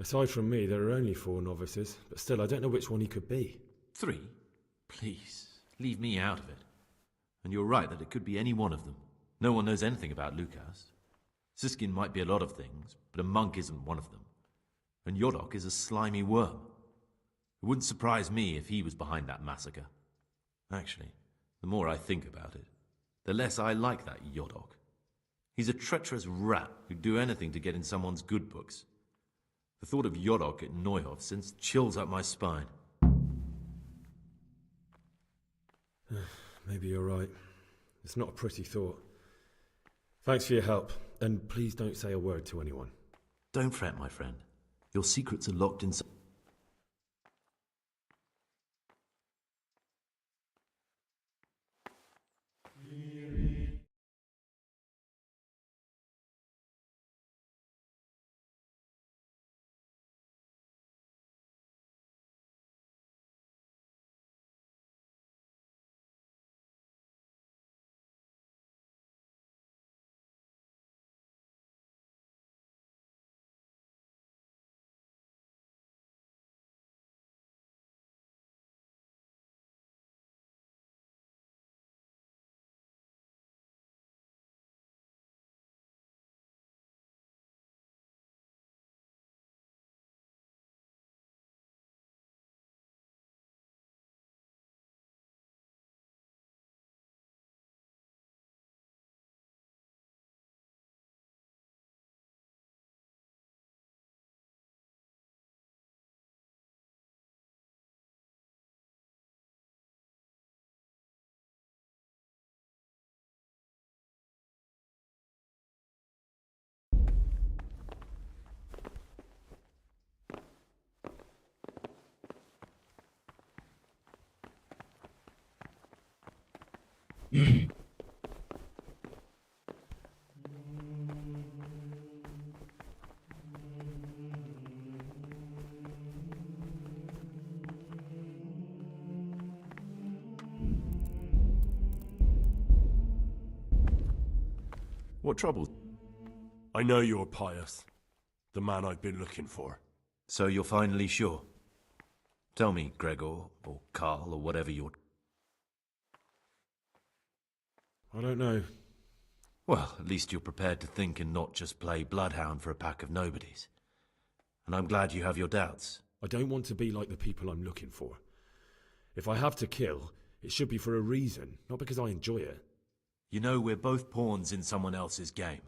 Aside from me, there are only 4 novices, but still I don't know which one he could be. 3? Please, leave me out of it. And you're right that it could be any one of them. No one knows anything about Lucas. Siskin might be a lot of things, but a monk isn't one of them. And Yodok is a slimy worm. It wouldn't surprise me if he was behind that massacre. Actually, the more I think about it, the less I like that Yodok. He's a treacherous rat who'd do anything to get in someone's good books. The thought of Yodok at Neuhof sends chills up my spine. Maybe you're right. It's not a pretty thought. Thanks for your help, and please don't say a word to anyone. Don't fret, my friend. Your secrets are locked inside. What trouble? I know you're Pius, the man I've been looking for. So you're finally sure? Tell me, Gregor, or Carl, or whatever you're... I don't know. Well, at least you're prepared to think and not just play bloodhound for a pack of nobodies. And I'm glad you have your doubts. I don't want to be like the people I'm looking for. If I have to kill, it should be for a reason, not because I enjoy it. You know, we're both pawns in someone else's game.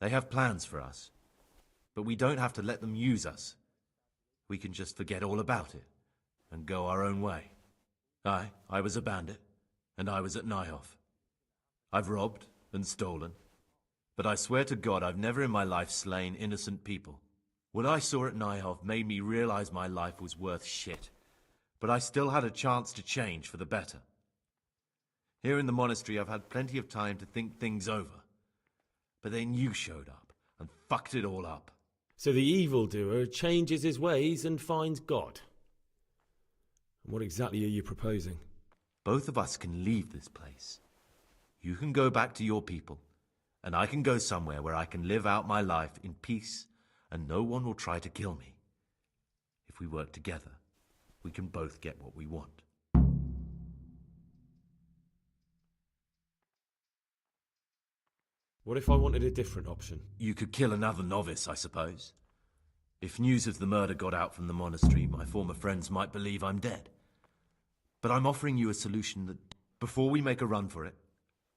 They have plans for us, but we don't have to let them use us. We can just forget all about it and go our own way. I was a bandit, and I was at Neuhof. I've robbed and stolen, but I swear to God I've never in my life slain innocent people. What I saw at Neuhof made me realize my life was worth shit, but I still had a chance to change for the better. Here in the monastery I've had plenty of time to think things over, but then you showed up and fucked it all up. So the evildoer changes his ways and finds God. And what exactly are you proposing? Both of us can leave this place. You can go back to your people, and I can go somewhere where I can live out my life in peace, and no one will try to kill me. If we work together, we can both get what we want. What if I wanted a different option? You could kill another novice, I suppose. If news of the murder got out from the monastery, my former friends might believe I'm dead. But I'm offering you a solution that, before we make a run for it,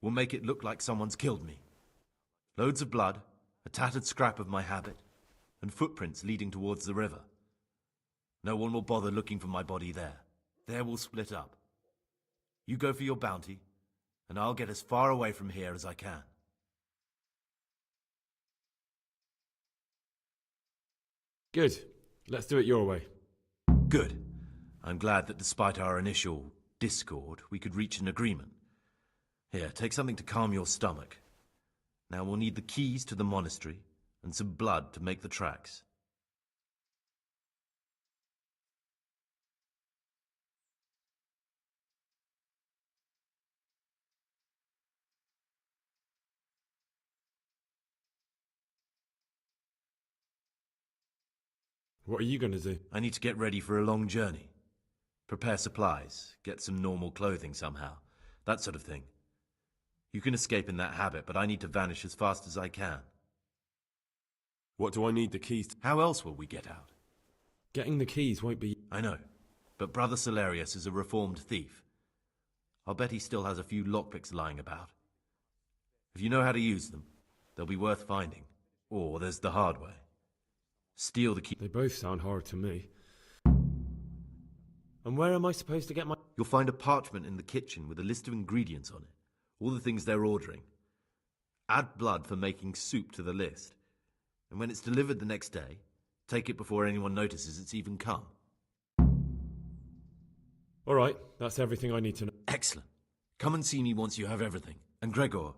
will make it look like someone's killed me. Loads of blood, a tattered scrap of my habit, and footprints leading towards the river. No one will bother looking for my body there. There we'll split up. You go for your bounty, and I'll get as far away from here as I can. Good. Let's do it your way. Good. I'm glad that despite our initial discord, we could reach an agreement. Here, take something to calm your stomach. Now we'll need the keys to the monastery and some blood to make the tracks. What are you going to do? I need to get ready for a long journey. Prepare supplies, get some normal clothing somehow, that sort of thing. You can escape in that habit, but I need to vanish as fast as I can. What do I need the keys to? How else will we get out? Getting the keys won't be... I know, but Brother Salarius is a reformed thief. I'll bet he still has a few lockpicks lying about. If you know how to use them, they'll be worth finding. Or there's the hard way. Steal the key. They both sound hard to me. And where am I supposed to get my... You'll find a parchment in the kitchen with a list of ingredients on it. All the things they're ordering. Add blood for making soup to the list. And when it's delivered the next day, take it before anyone notices it's even come. All right, that's everything I need to know. Excellent. Come and see me once you have everything. And Gregor...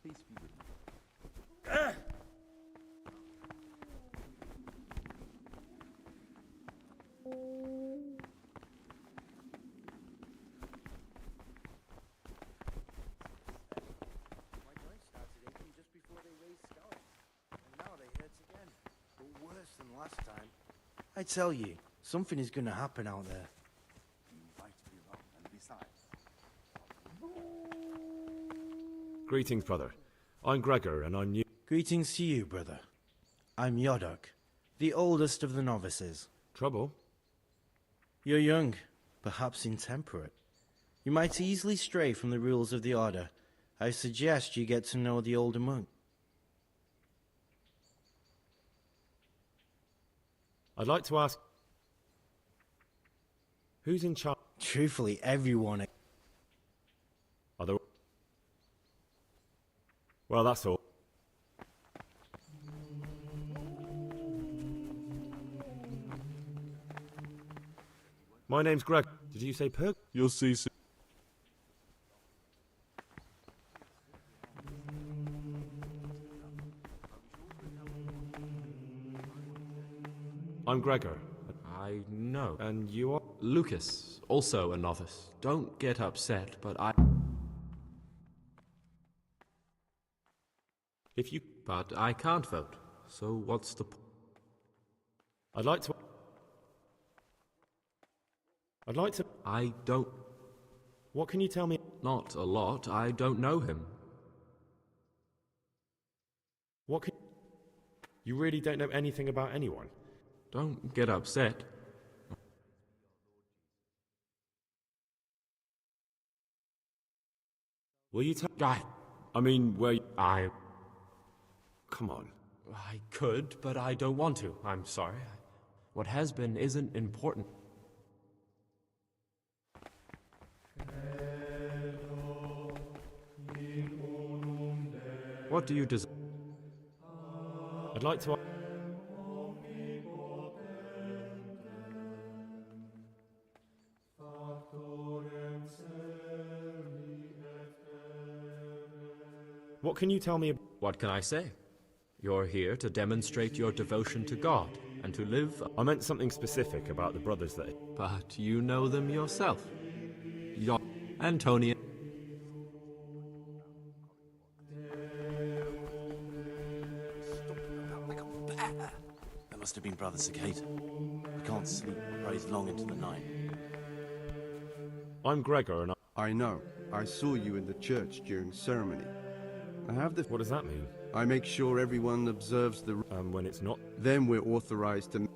Peace be with you. My joint started aching just before they raised skulls, and now they hurt again, but worse than last time. I tell you, something is going to happen out there. Greetings, brother. I'm Gregor, and I'm new... Greetings to you, brother. I'm Yodok, the oldest of the novices. Trouble? You're young, perhaps intemperate. You might easily stray from the rules of the order. I suggest you get to know the older monk. I'd like to ask... Who's in charge? Truthfully, everyone... Are there... Well, that's all. My name's Greg. Did you say Perk? You'll see soon. I'm Gregor. I know. And you are? Lucas, also a novice. Don't get upset, but I... If you... But I can't vote, so what's the... I'd like to... I don't... What can you tell me? Not a lot. I don't know him. What can... You really don't know anything about anyone? Don't get upset. Will you tell... I mean, where... Come on. I could, but I don't want to. I'm sorry. What has been isn't important. What do you desire? I'd like to... What can you tell me about... What can I say? You're here to demonstrate your devotion to God and to live... I meant something specific about the brothers that... But you know them yourself. Antonia. That must have been Brother Cicada. I can't sleep. Prays long into the night. I'm Gregor and I know. I saw you in the church during ceremony. I have the... What does that mean? I make sure everyone observes the... when it's not... Then we're authorized to...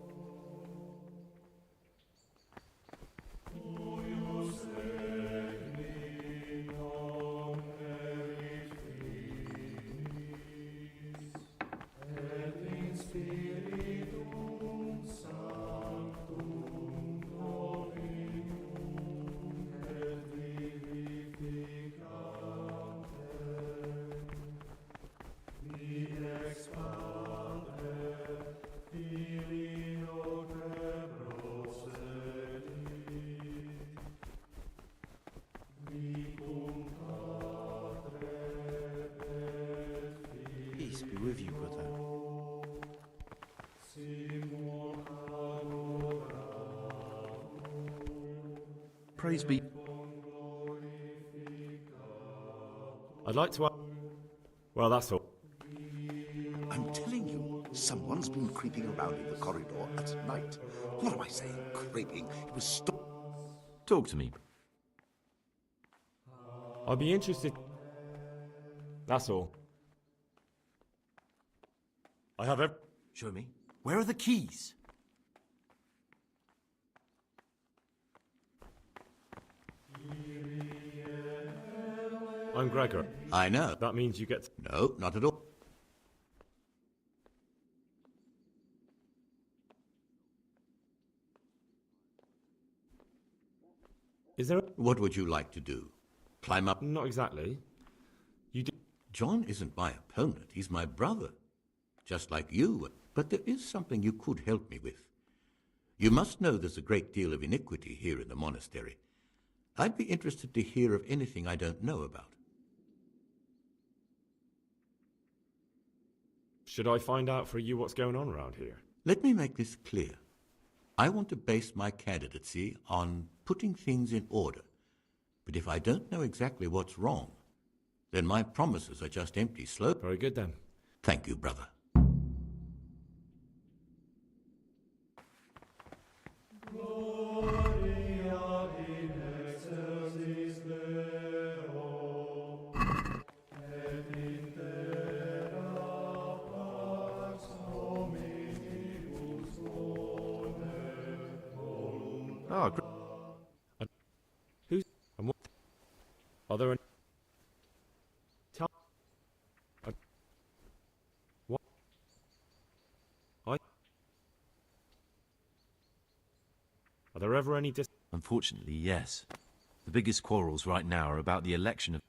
Peace be with you, brother. Praise be. I'd like to. Well, that's all. I'm telling you, someone's been creeping around in the corridor at night. What am I saying? Creeping. It was Talk to me. I'll be interested. That's all. I have every. Show me. Where are the keys? I'm Gregor. I know. That means you get. No, not at all. Is there? What would you like to do? Climb up? Not exactly. You do. John isn't my opponent. He's my brother. Just like you. But there is something you could help me with. You must know there's a great deal of iniquity here in the monastery. I'd be interested to hear of anything I don't know about. Should I find out for you what's going on around here? Let me make this clear. I want to base my candidacy on putting things in order. But if I don't know exactly what's wrong, then my promises are just empty slope. Very good then. Thank you, brother. Oh, who's? Are there any? Tell. What? Are there ever any Unfortunately, yes. The biggest quarrels right now are about the election of...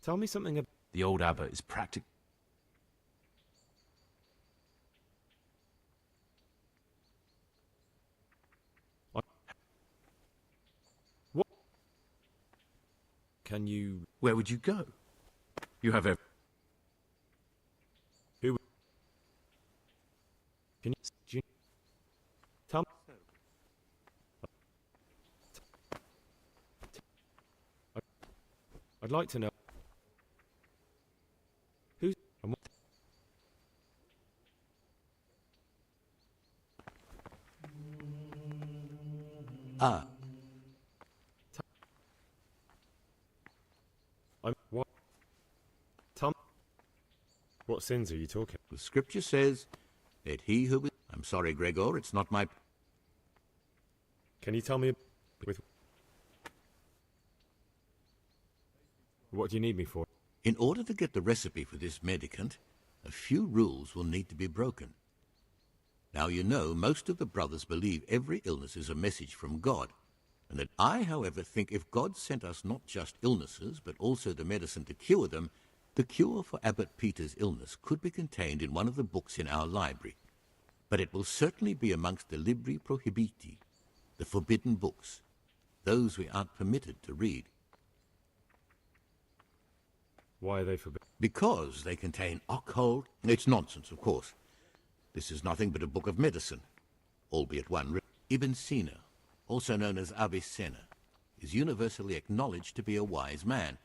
Tell me something about... The old abbot is practically... What? Can you... Where would you go? You have every... Who... Can you... Tell me... I'd like to know... Who's... And what... Ah. What? Tom? What sins are you talking? The scripture says that he who... I'm sorry, Gregor, it's not my... Can you tell me... With... What do you need me for? In order to get the recipe for this medicament, a few rules will need to be broken. Now, you know, most of the brothers believe every illness is a message from God, and that I, however, think if God sent us not just illnesses, but also the medicine to cure them, the cure for Abbot Peter's illness could be contained in one of the books in our library. But it will certainly be amongst the Libri Prohibiti, the forbidden books, those we aren't permitted to read. Why are they forbidden? Because they contain occult... It's nonsense, of course. This is nothing but a book of medicine, albeit one written. Ibn Sina, also known as Avicenna, is universally acknowledged to be a wise man.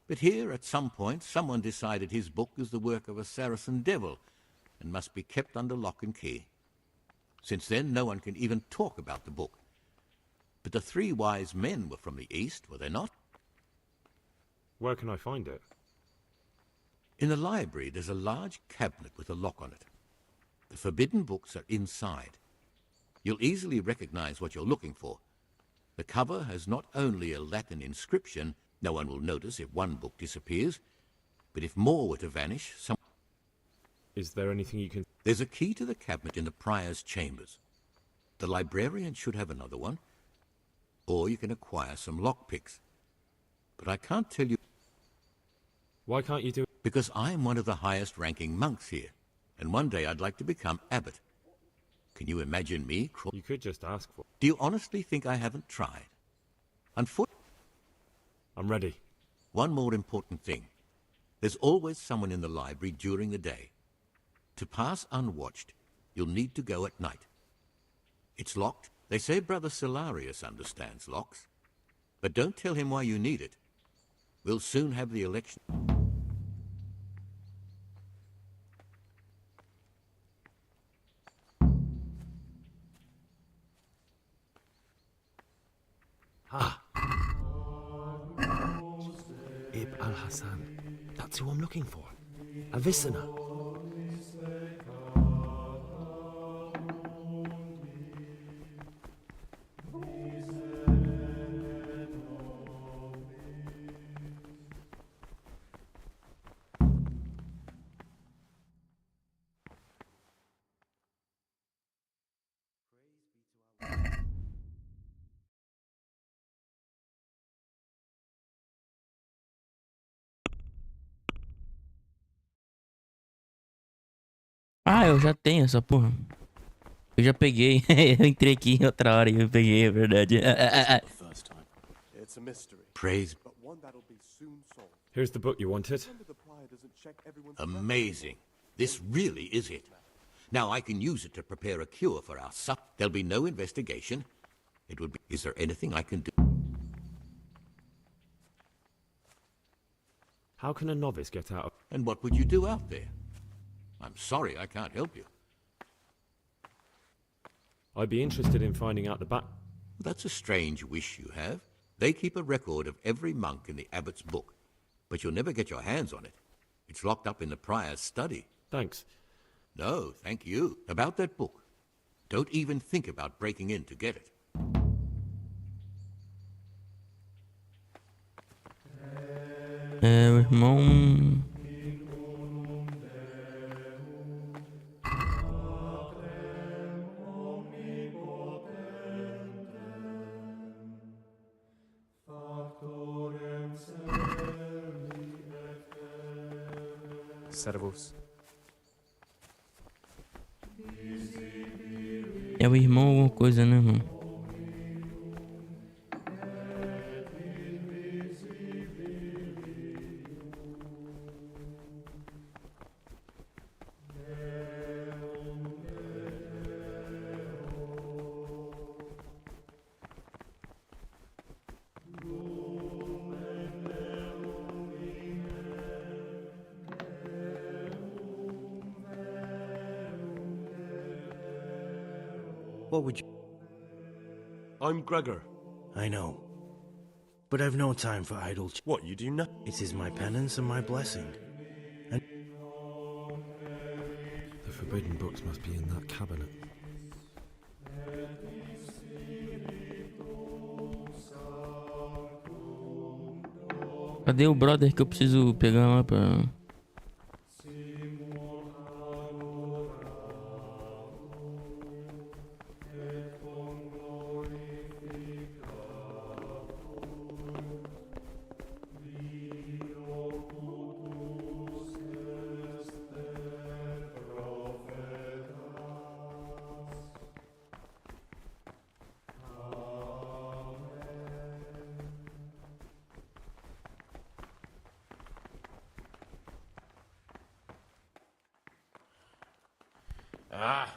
But here, at some point, someone decided his book is the work of a Saracen devil and must be kept under lock and key. Since then, no one can even talk about the book. But the three wise men were from the East, were they not? Where can I find it? In the library, there's a large cabinet with a lock on it. The forbidden books are inside. You'll easily recognize what you're looking for. The cover has not only a Latin inscription, no one will notice if one book disappears, but if more were to vanish, some... Is there anything you can... There's a key to the cabinet in the prior's chambers. The librarian should have another one, or you can acquire some lockpicks. But I can't tell you... Why can't you do it? Because I'm one of the highest-ranking monks here, and one day I'd like to become abbot. Can you imagine me? You could just ask for... Do you honestly think I haven't tried? Unfortunately... I'm ready. One more important thing. There's always someone in the library during the day. To pass unwatched, you'll need to go at night. It's locked. They say Brother Solarius understands locks. But don't tell him why you need it. We'll soon have the election. Ibn al-Hassan. That's who I'm looking for. Avicenna. Ah, eu já tenho essa porra. Eu já peguei. Eu entrei aqui em outra hora e eu peguei, é verdade. It's a mystery. Praise. But one that'll be soon solved. Here's the book you wanted. Amazing. This really is it. Now I can use it to prepare a cure for our sup. There'll be no investigation. It would be... Is there anything I can do? How can a novice get out of... And what would you do out there? I'm sorry I can't help you. I'd be interested in finding out the back... That's a strange wish you have. They keep a record of every monk in the abbot's book, but you'll never get your hands on it. It's locked up in the prior's study. Thanks. No, thank you. About that book. Don't even think about breaking in to get it. O irmão... Servus. É o irmão alguma coisa, né, irmão? What would you... I'm Gregor. I know. But I've no time for idle... What, you do not... It is my penance and my blessing. And... The forbidden books must be in that cabinet. Cadê o brother que eu preciso pegar lá pra... Ah!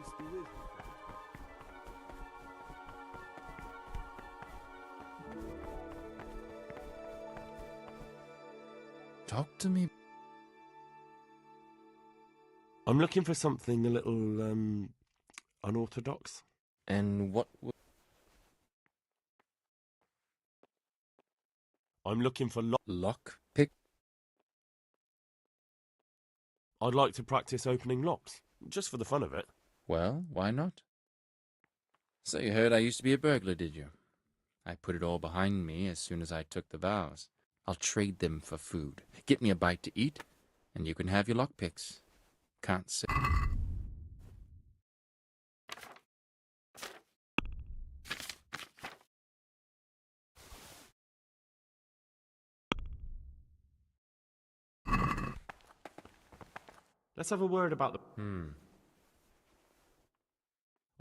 Peace be with you. Talk to me. I'm looking for something a little, unorthodox. And what I'm looking for lock pick? I'd like to practice opening locks, just for the fun of it. Well, why not? So you heard I used to be a burglar, did you? I put it all behind me as soon as I took the vows. I'll trade them for food. Get me a bite to eat, and you can have your lockpicks. Can't say. Let's have a word about the...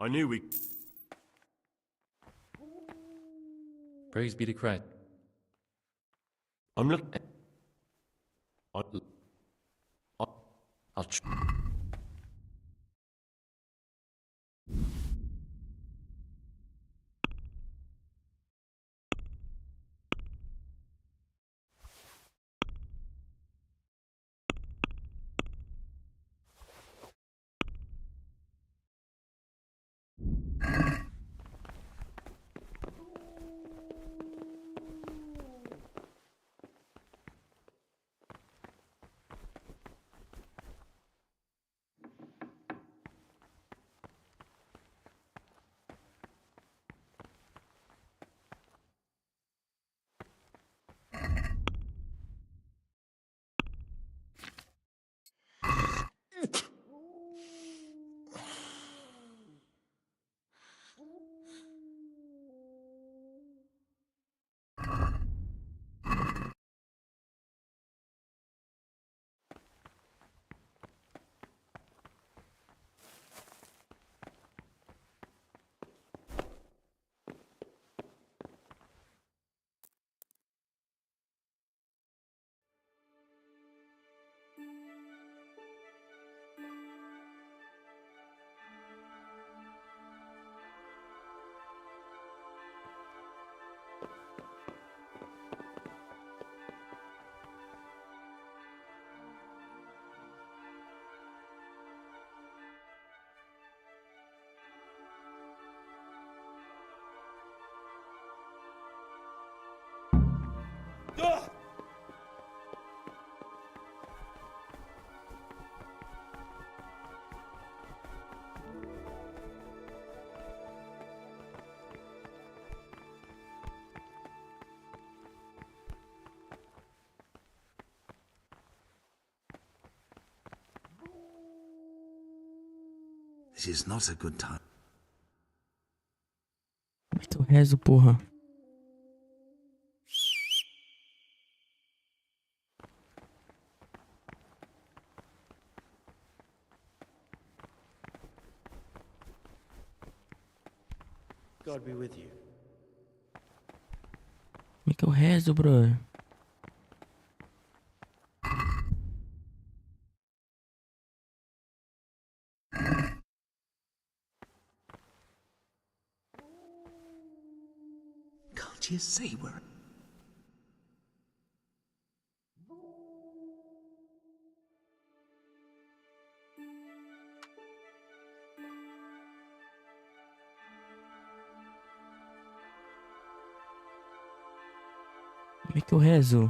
I knew we... Praise be to Christ. I'm looking... I'll This is not a good time. Como é que eu rezo, porra? God be with you. Como é que eu rezo, bro? Can't you see where... Como é que eu rezo?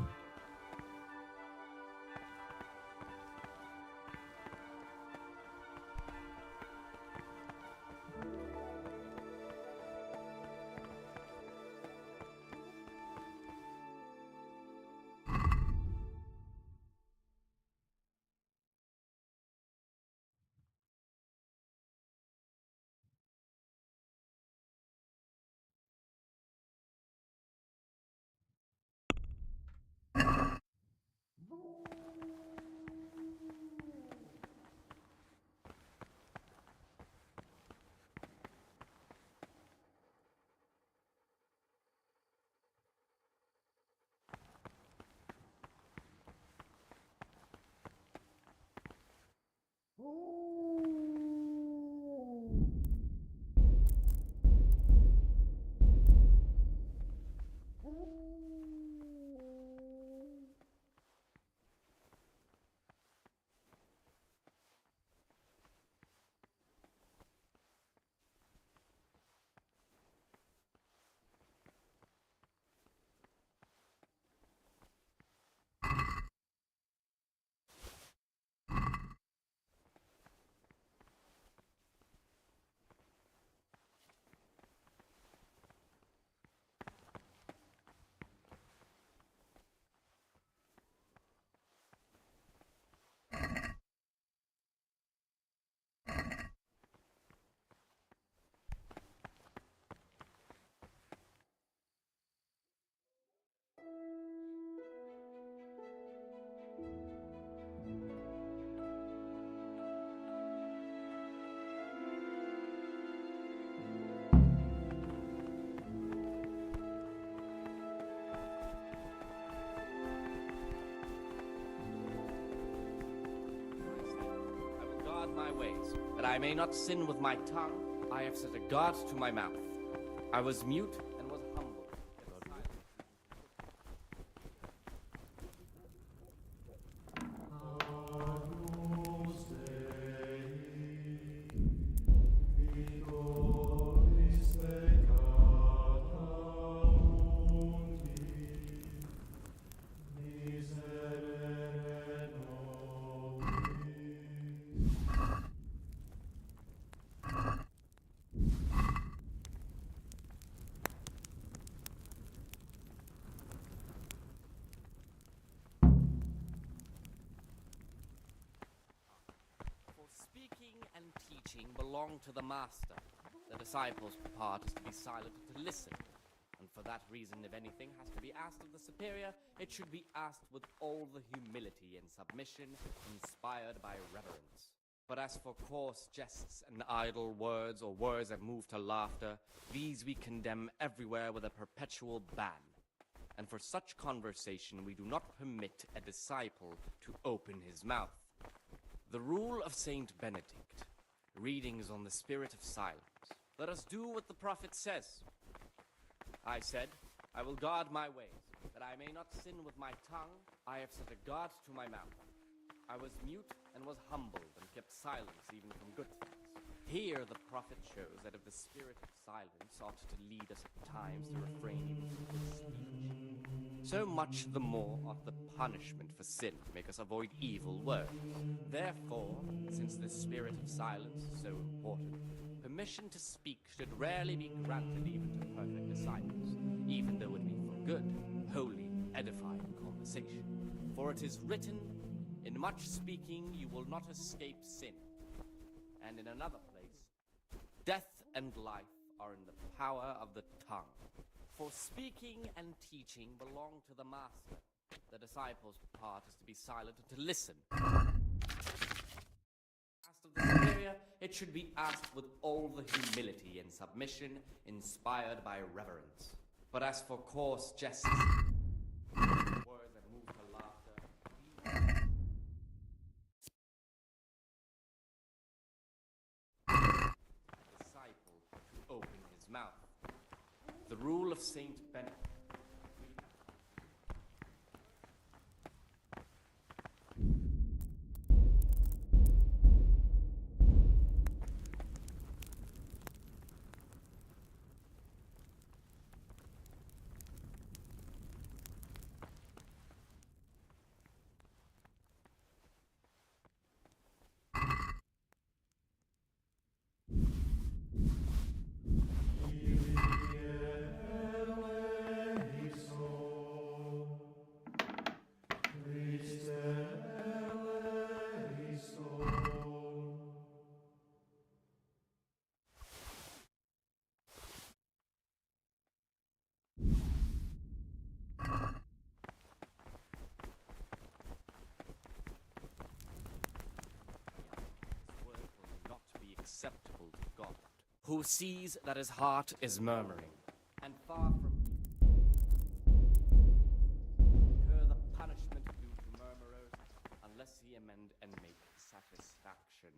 guard my ways, that I may not sin with my tongue. I have set a guard to my mouth. I was mute and was humble. Speaking and teaching belong to the master. The disciples' part is to be silent and to listen. And for that reason, if anything has to be asked of the superior, it should be asked with all the humility and submission inspired by reverence. But as for coarse jests and idle words, or words that move to laughter, these we condemn everywhere with a perpetual ban. And for such conversation we do not permit a disciple to open his mouth. The rule of Saint Benedict, readings on the spirit of silence. Let us do what the prophet says. I said, I will guard my ways, that I may not sin with my tongue. I have set a guard to my mouth. I was mute and was humbled and kept silence even from good things. Here the prophet shows that if the spirit of silence ought to lead us at times to refrain even from good speech, so much the more ought the punishment for sin make us avoid evil words. Therefore, since the spirit of silence is so important, permission to speak should rarely be granted even to perfect disciples, even though it be for good, holy, edifying conversation. For it is written, in much speaking you will not escape sin. And in another place, death and life are in the power of the tongue. For speaking and teaching belong to the master. The disciples' part is to be silent and to listen. Asked of the superior, it should be asked with all the humility and submission inspired by reverence. But as for coarse jests, words that move to laughter, disciple to open his mouth. The rule of Saint Benedict. Acceptable to God, who sees that his heart is murmuring, and far from incur the punishment due to murmurers, unless he amend and make satisfaction.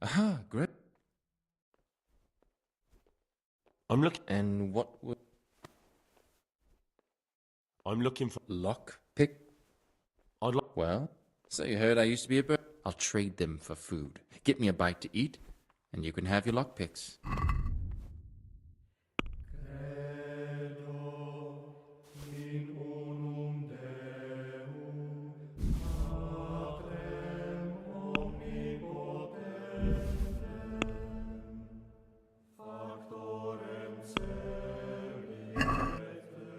Aha, great. I'm looking. And what would... I'm looking for... Lock pick? I'd like... Well, so you heard I used to be a bird. I'll trade them for food. Get me a bite to eat, and you can have your lockpicks.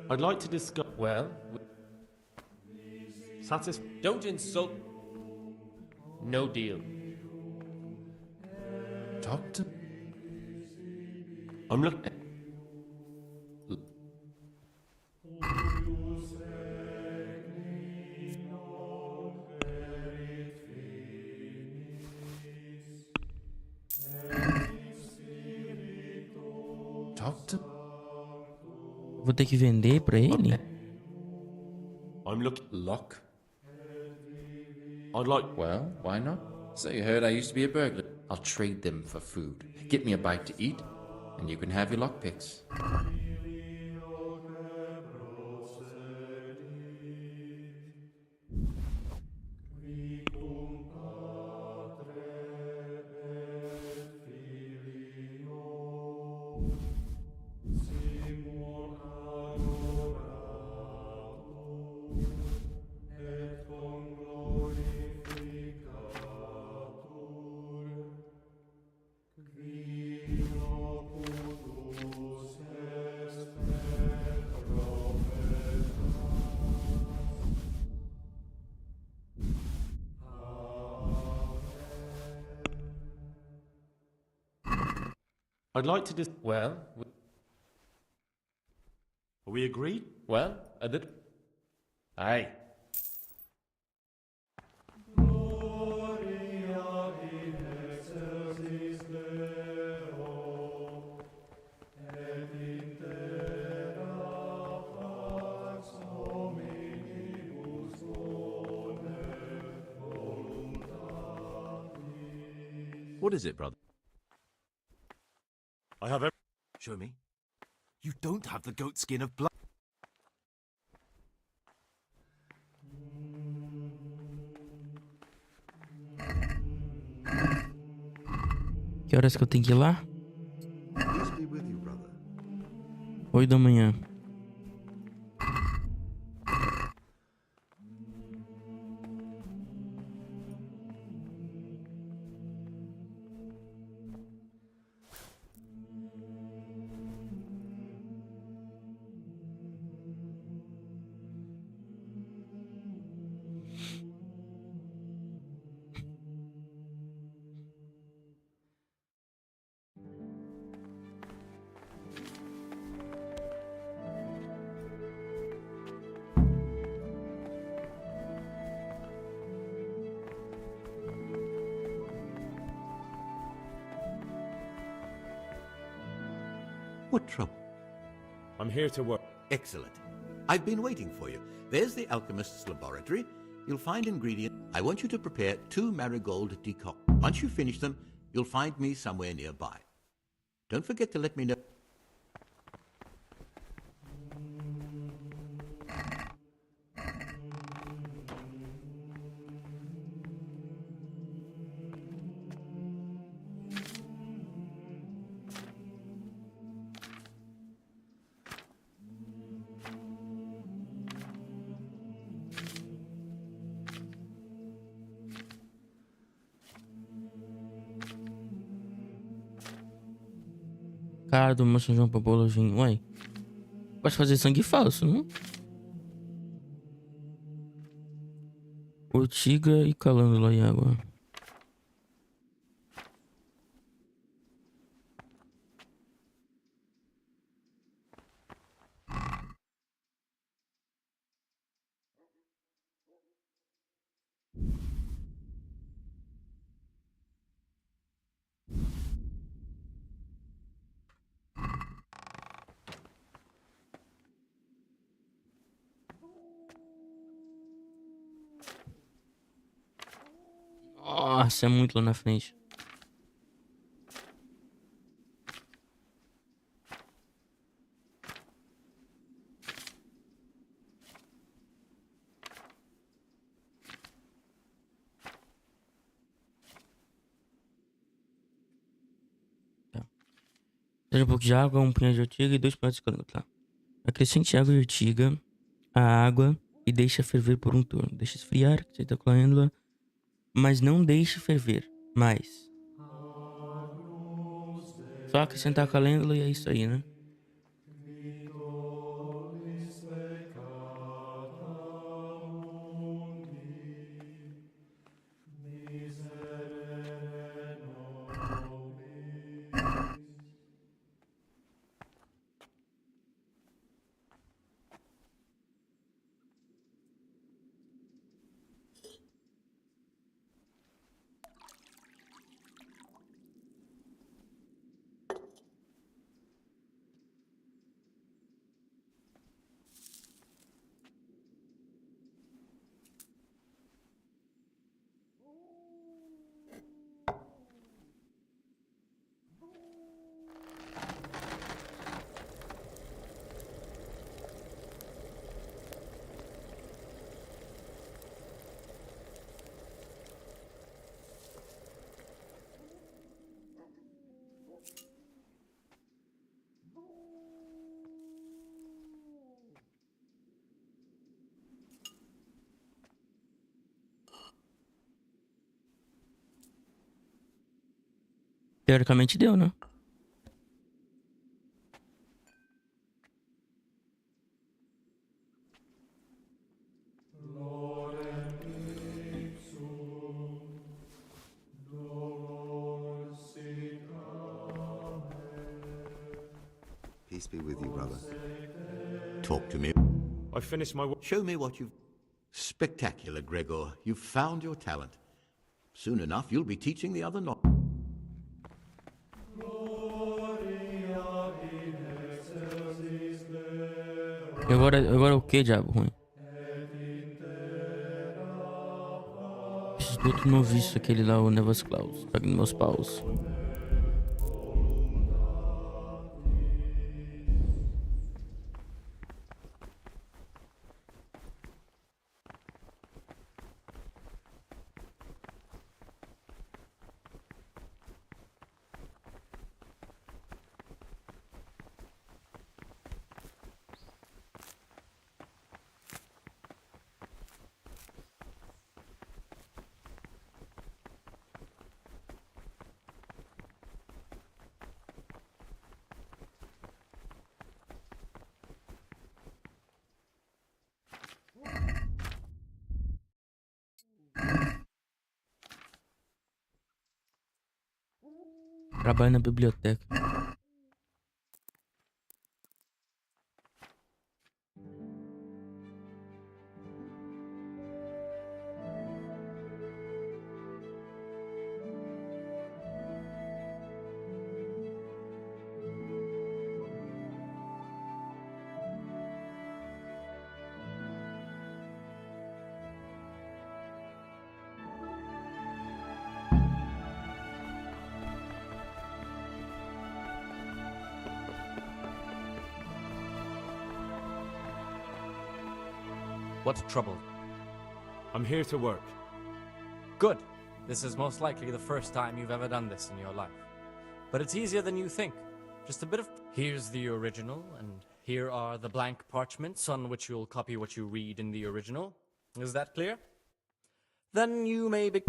I'd like to discuss... Well... Don't insult... No deal. Talk to... I'm looking... Vou ter que vender pra ele? I'm looking. Lock? I'd like. Well, why not? So you heard I used to be a burglar. I'll trade them for food. Get me a bite to eat, and you can have your lockpicks. I'd like to just. Well, Are we agreed? well, a little. Aye. What is it, brother? I have. Show me. You don't have the goat skin of blood. Que horas que eu tenho que ir lá? Peace be with you, brother. 8 da manhã. What trouble? I'm here to work. Excellent. I've been waiting for you. There's the alchemist's laboratory. You'll find ingredients. I want you to prepare 2 marigold decoctions. Once you finish them, you'll find me somewhere nearby. Don't forget to let me know. Cara do meu São João pra bolo vinho. Ué. Pode fazer sangue falso, não? Ortiga e calândula em água. Nossa, é muito lá na frente. Tá. Seja um pouco de água, um punhado de ortiga e 2 punhados de calândula. Tá. Acrescente água e ortiga à água e deixa ferver por um turno. Deixa esfriar, acrescenta a calândula, mas não deixe ferver mais. Só acrescentar a calêndula e é isso aí, né? Teoricamente deu, né? Peace be with you, brother. Talk to me. I finished my work. Show me what you've... Spectacular, Gregor. You've found your talent. Soon enough, you'll be teaching the other not. E agora o que, diabo ruim? Preciso do outro noviço, aquele lá, o Nevas Klaus. Pegando meus paus. Trabalho na biblioteca. What's trouble? I'm here to work. Good. This is most likely the first time you've ever done this in your life. But it's easier than you think. Just a bit of... Here's the original, and here are the blank parchments on which you'll copy what you read in the original. Is that clear? Then you may be...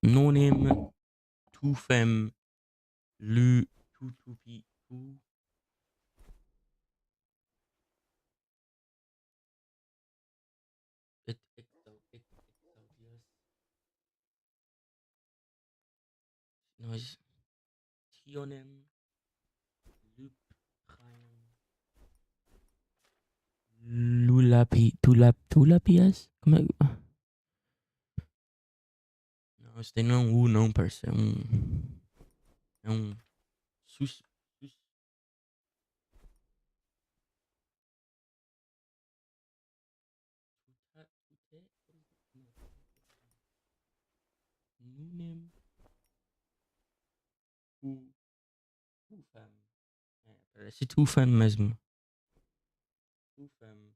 Nonem tufem lu tutupi tu. Nós tionem lup tulapias? Como é que... Não, isso daí não é um U não, parceiro. É um sus. Nunem tufem. É, parece tufem mesmo. Tufem.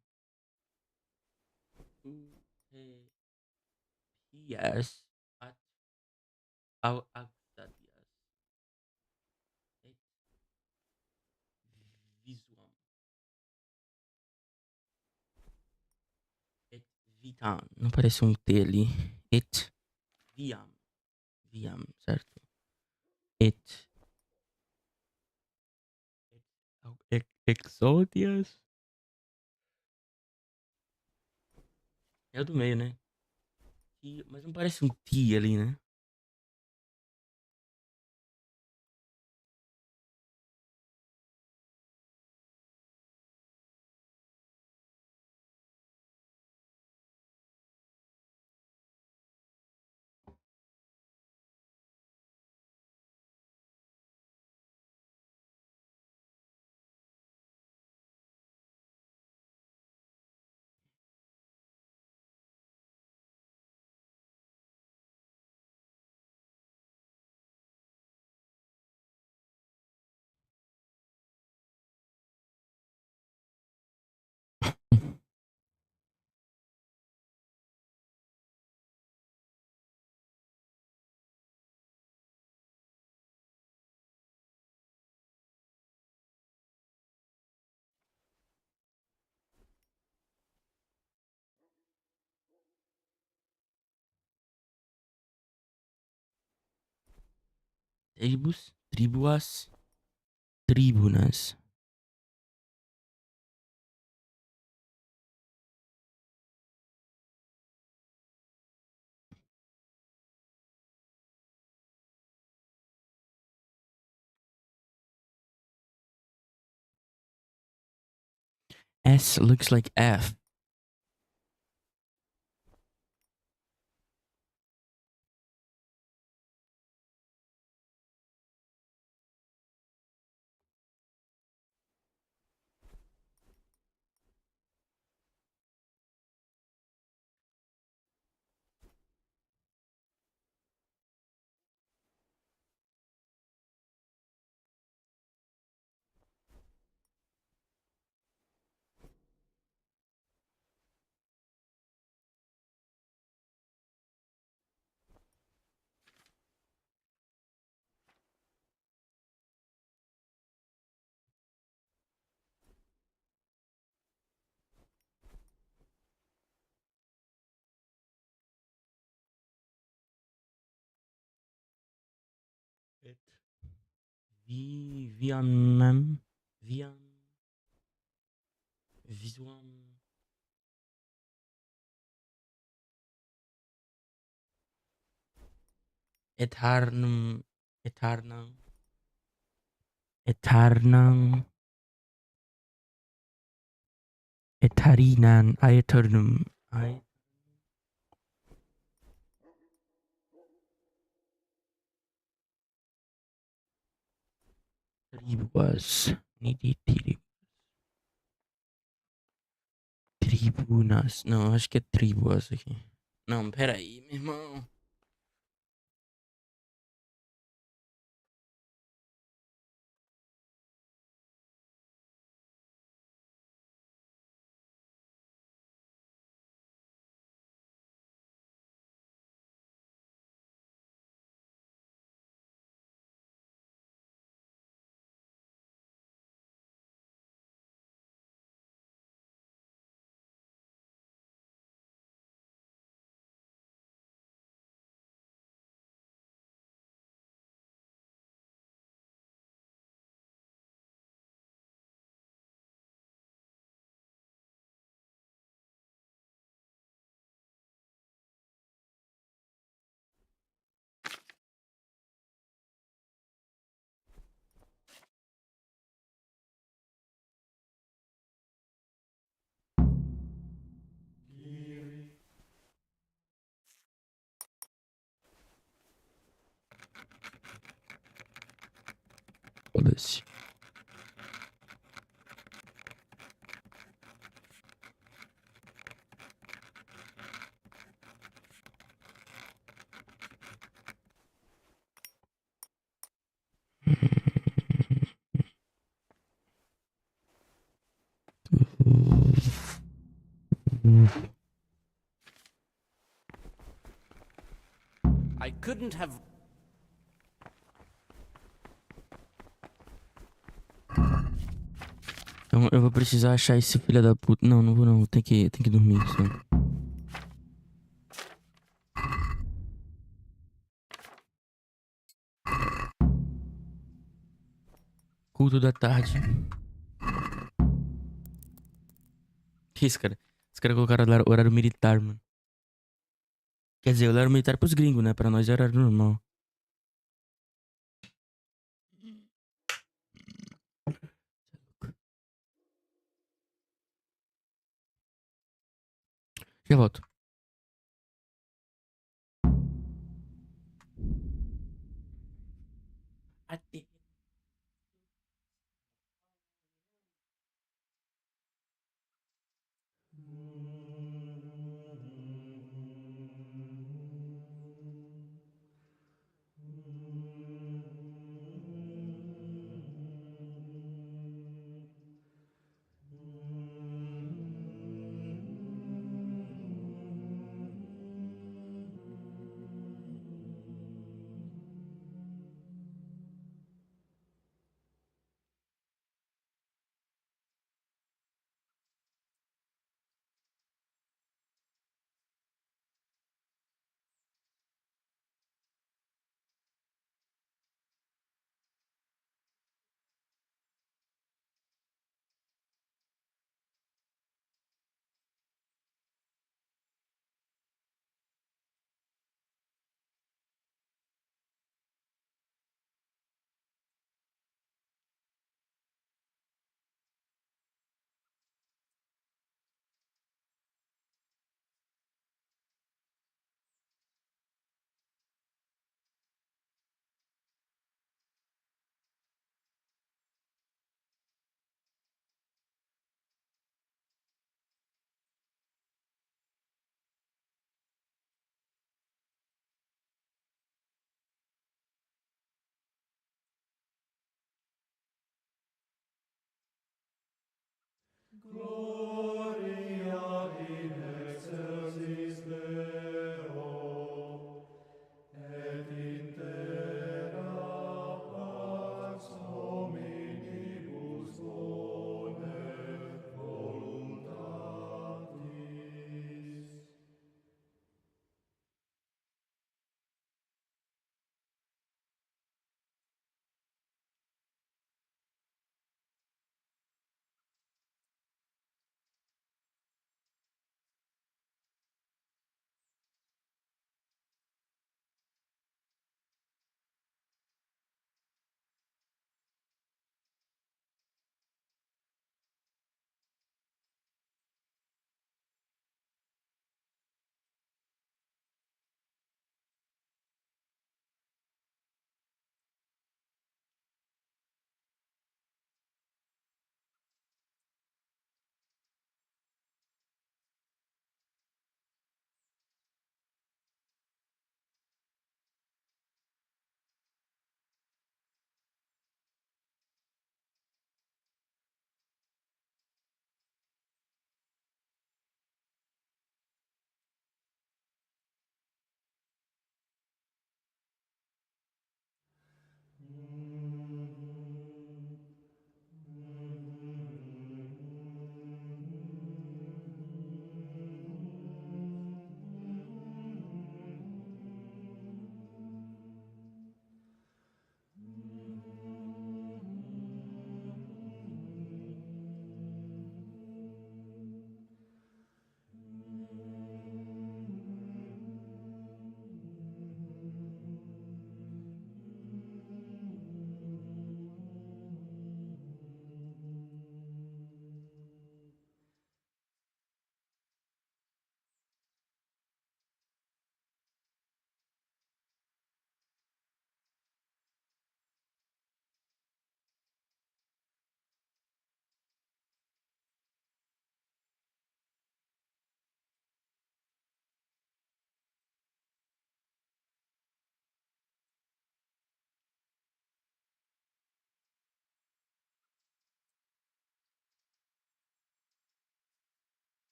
Yes. At Agstadias. Et visuam. Et vitam. Não parece um T ali. Et viam. Viam, certo? Et exodias. É o do meio, né? Mas não parece um T ali, né? Tribus, tribuas, tribunas. S looks like F. Vianam, visuam, eternum, eternam, etarinan, aeternum, tribuas, tribunas. Não, acho que é tribuas aqui. Não, pera aí, meu irmão. Foda-se. I couldn't have. Eu vou precisar achar esse filho da puta. Não, não vou não. Tem que dormir. Só. Culto da tarde. Que isso, cara? Os caras colocaram horário militar, mano. Quer dizer, horário militar pros gringos, né? Pra nós é horário normal. Já volto. Até. Gloria in excelsis Deo, et in terra pax hominibus bonae voluntatis.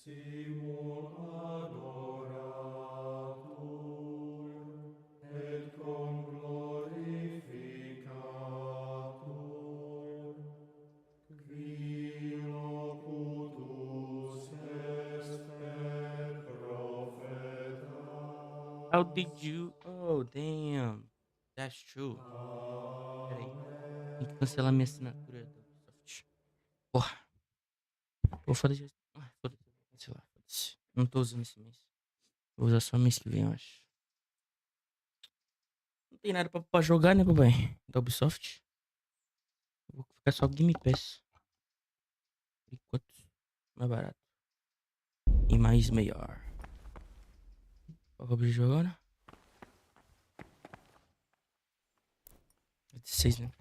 Simul adoratur, et cum glorificatur, qui locutus est per profeta. How did you... Oh, damn. That's true. Peraí. Tem que cancelar minha assinatura da Ubisoft. Porra. Vou fazer... Ah, foda-se. Vou cancelar. Foda-se. Não tô usando esse mês. Vou usar só mês que vem, eu acho. Não tem nada pra jogar, né, papai? Da Ubisoft. Vou ficar só Game Pass. Por enquanto. Mais barato. E mais melhor. Qual que é o objetivo agora? 16, né?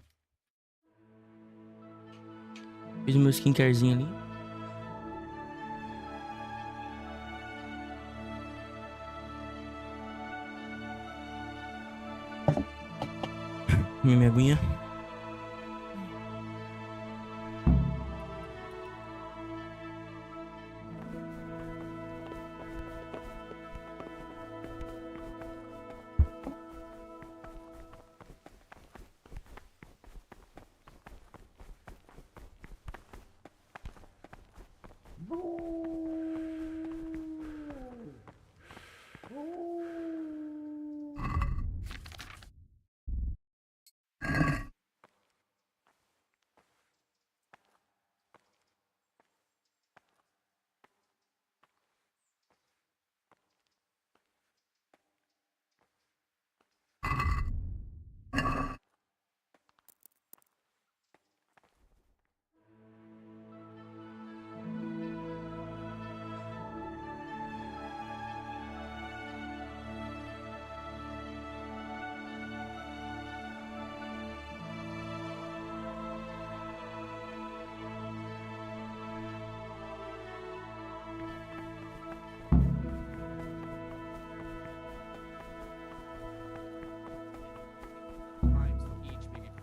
Fiz o meu skincarezinho ali. Minha aguinha.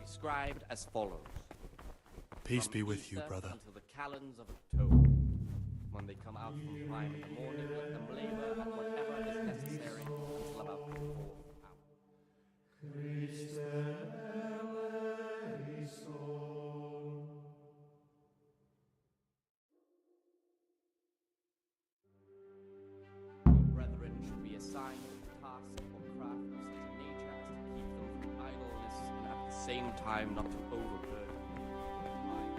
Described as follows. Peace From be with you, Easter brother. Until the calends of October. When they come out from prime in the morning, let them labor at whatever is necessary until about the 4th hour. Christe eleison. Brethren should be assigned a task or craft of such a nature as to keep them from idleness and at the same time not to overburden them with mind.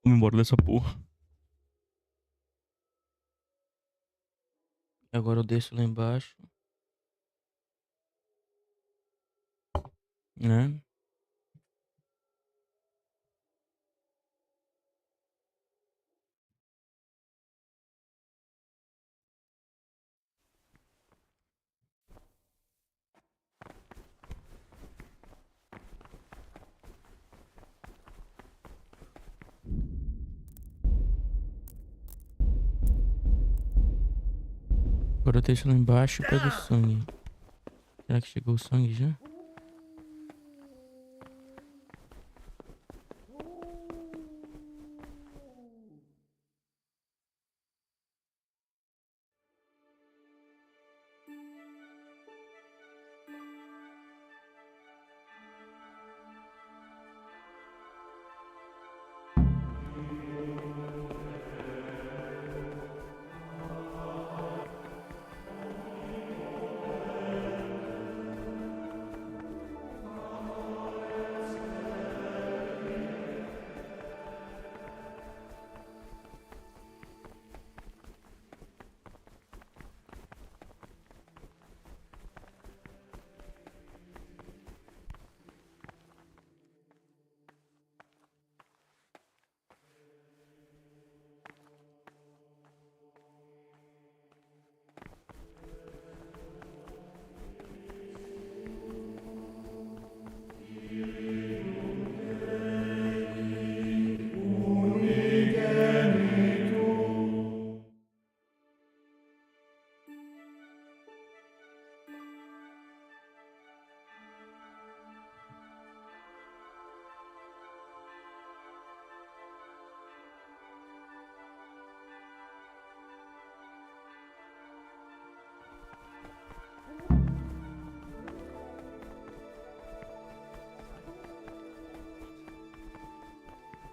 Vamos embora dessa porra. Agora eu desço lá embaixo. Né? Agora eu deixo lá embaixo e pego o sangue. Será que chegou o sangue já?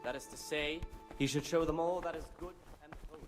That is to say, he should show them all that is good and holy.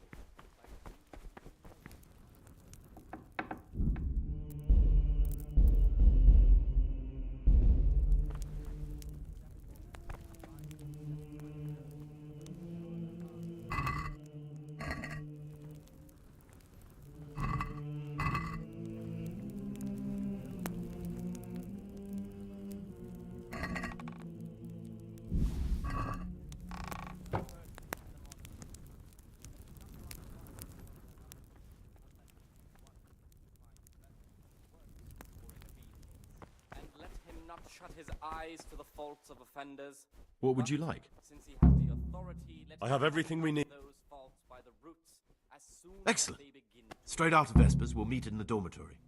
Not shut his eyes to the faults of offenders. What would you like? Since he has the authority, let I have everything we need. those faults by the roots as soon Excellent. as they begin. Straight after Vespers, we'll meet in the dormitory.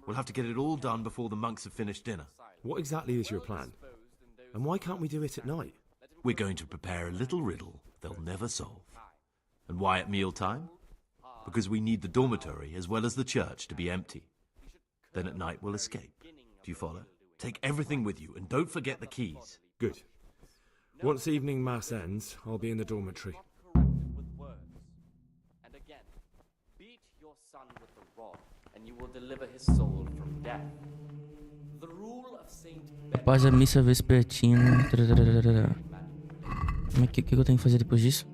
We'll have to get it all done before the monks have finished dinner. What exactly is your plan? And why can't we do it at night? We're going to prepare a little riddle they'll never solve. And why at mealtime? Because we need the dormitory as well as the church to be empty. Then at night we'll escape. Do you follow? Take everything with you, and don't forget the keys. Good. Once evening mass ends, I'll be in the dormitory. With words. And again, beat your son with the rod, and you will deliver his soul from death. The rule of Saint Após a missa vespertina. Mas o que eu tenho que fazer depois disso?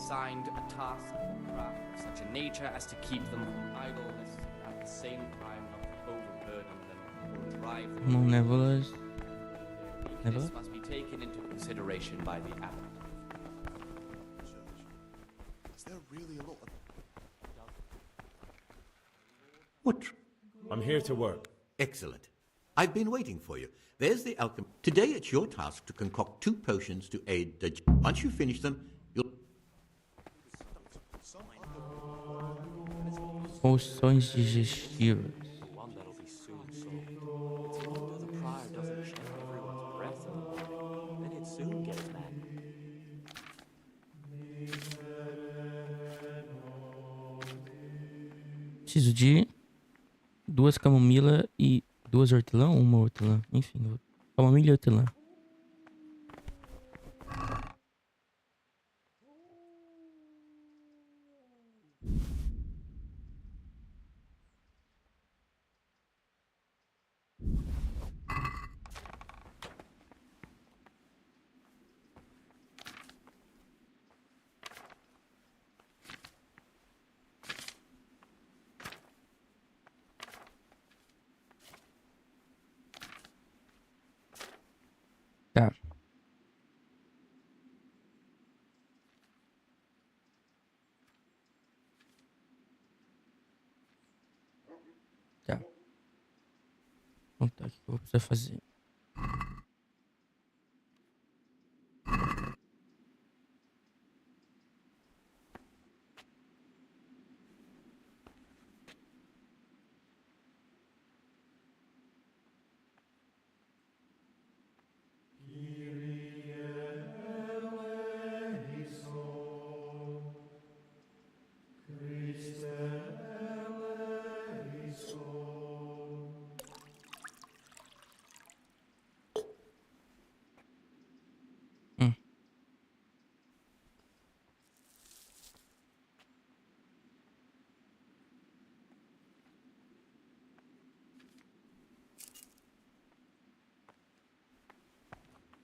assigned a task or craft of such a nature as to keep them from idleness, and at the same time not to overburden them or drive them. Among Nebulas. This must be taken into consideration by the abbot. Is there really a lot of... What? I'm here to work. Excellent. I've been waiting for you. There's the alchemy. Today it's your task to concoct 2 potions to aid the... Once you finish them, you'll... Poções digestivas. One that'll be soon sold. It's a wonder the prior doesn't check everyone's breath over. Then he'd soon get it back. Preciso de 2 camomila e 2 hortelã ou 1 hortelã. Enfim, camomila e hortelã. Tá. Tá. Então tá, o que eu vou precisar fazer?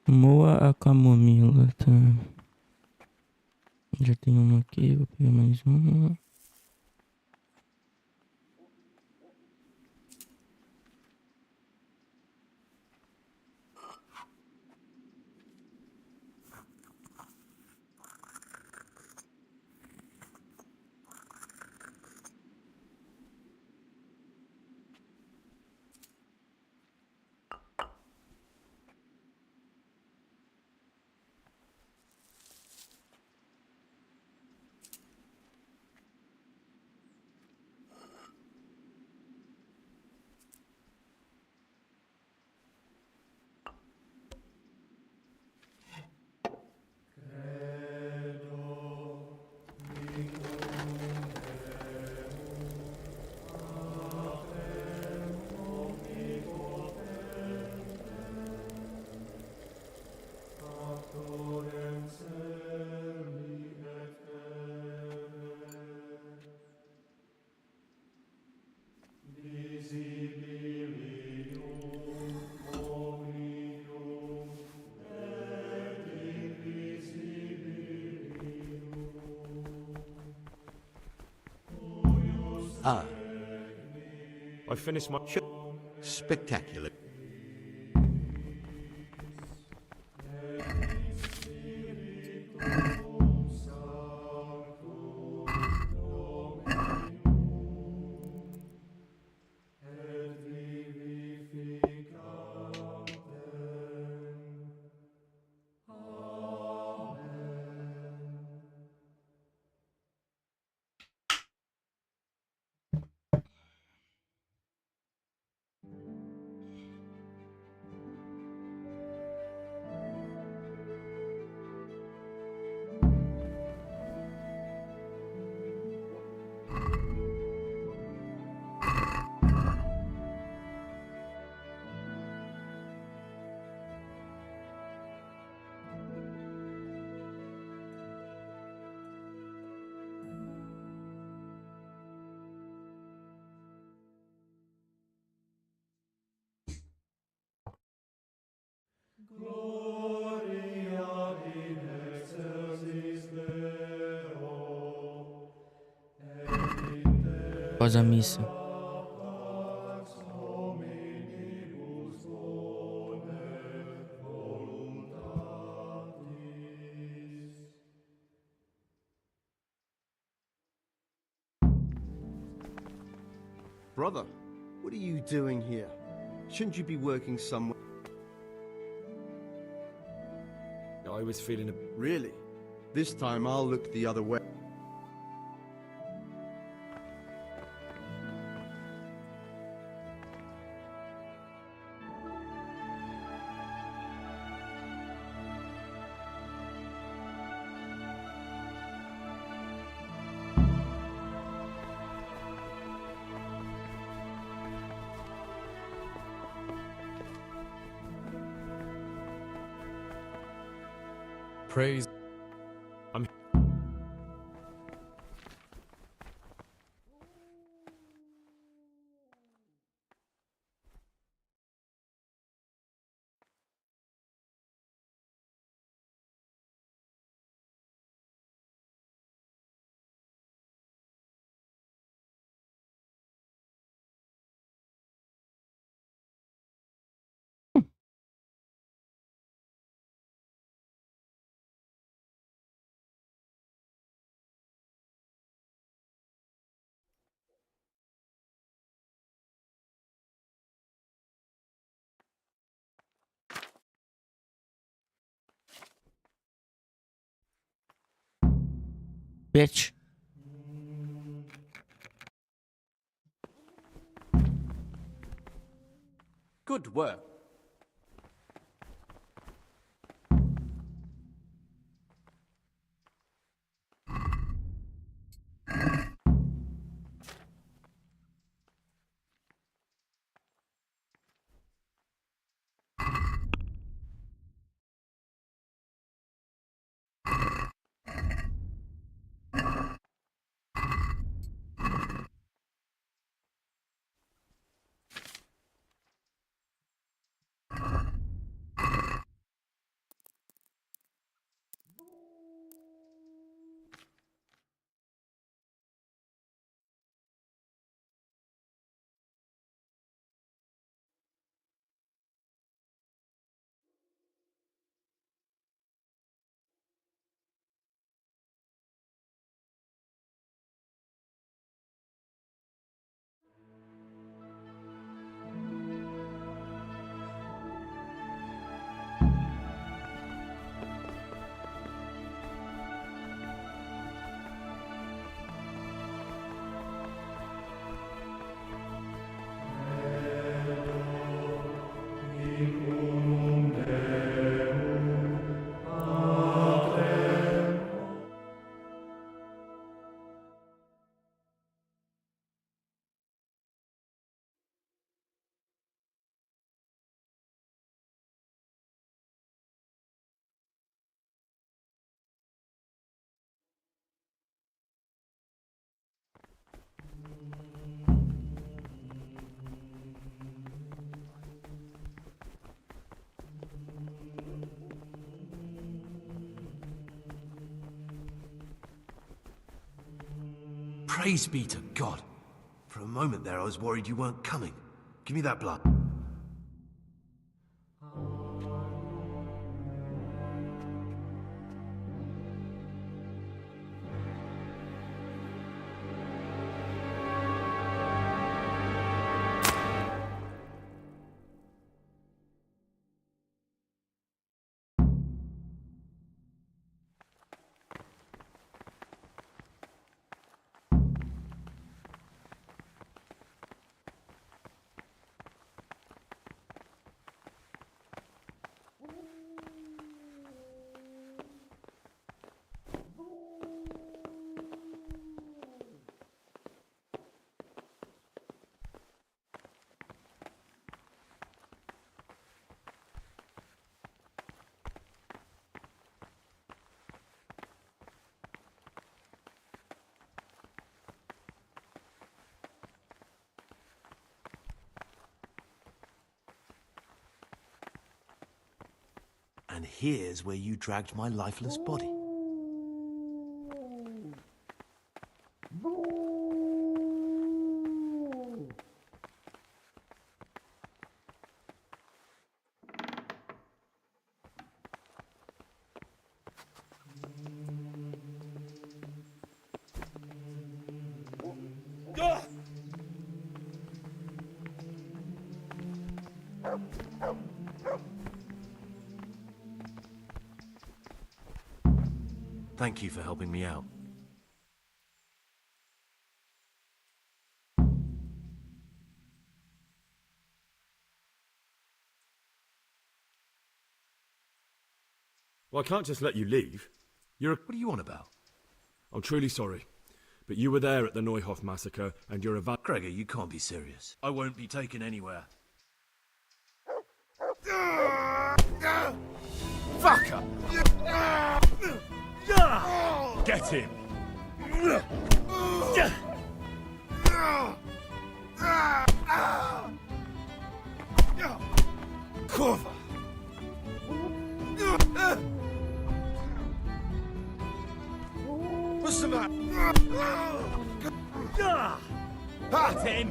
Moa a camomila, tá. Já tem uma aqui, vou pegar mais uma. Ah. I finished my... Spectacular. Gloria in excelsis Deo, et in Após a missa. pax hominibus bonet voluntatis. Brother, what are you doing here? Shouldn't you be working somewhere? I was feeling a... Really? This time I'll look the other way. Praise... I'm... Bitch. Good work. Praise be to God. For a moment there, I was worried you weren't coming. Give me that blood. And here's where you dragged my lifeless body. Thank you for helping me out. Well, I can't just let you leave. You're a... What are you on about? I'm truly sorry, but you were there at the Neuhof massacre, and you're a... Gregor, you can't be serious. I won't be taken anywhere. Fucker! Get him! Kurwa! What's the matter? Pat him!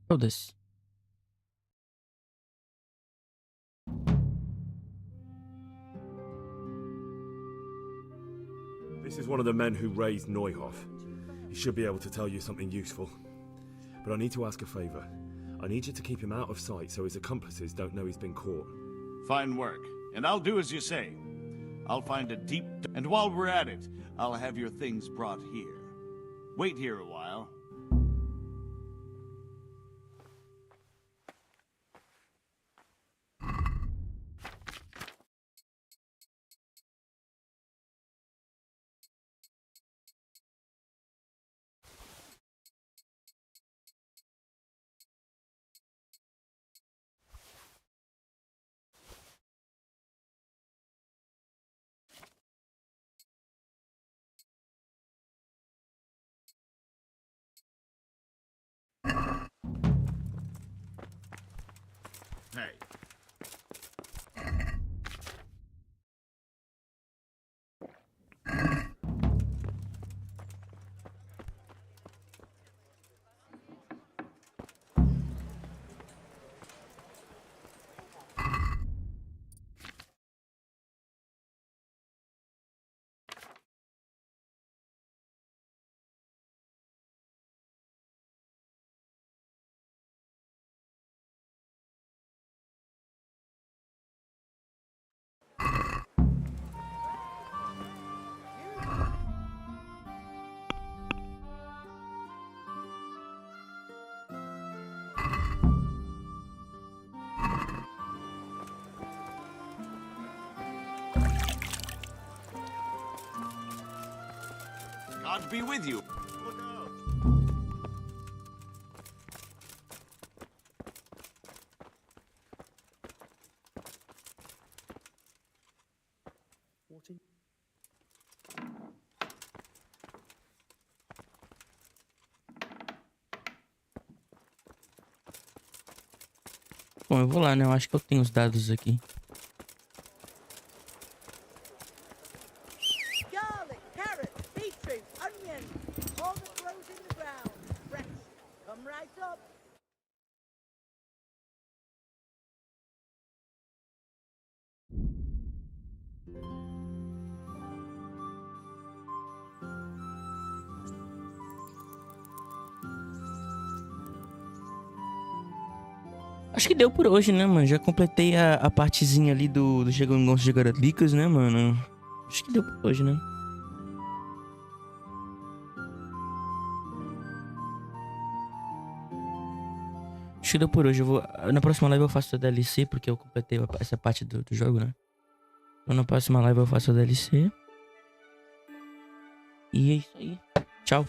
Foda-se. This is one of the men who raised Neuhof. He should be able to tell you something useful. But I need to ask a favor. I need you to keep him out of sight so his accomplices don't know he's been caught. Fine work, and I'll do as you say. I'll find a deep... And while we're at it, I'll have your things brought here. Wait here a while. Hey. God be with you. Look out. Bom, eu vou lá, né? Eu acho que eu tenho os dados aqui. Garlic, carrot, beetroot, onion, all that grows in the ground. Fresh. Come right up. Acho que deu por hoje, né, mano? Já completei a partezinha ali do negócio de Garabicas, né, mano? Acho que deu por hoje, né? Acho que deu por hoje. Na próxima live eu faço a DLC, porque eu completei essa parte do jogo, né? Então na próxima live eu faço a DLC. E é isso aí. Tchau.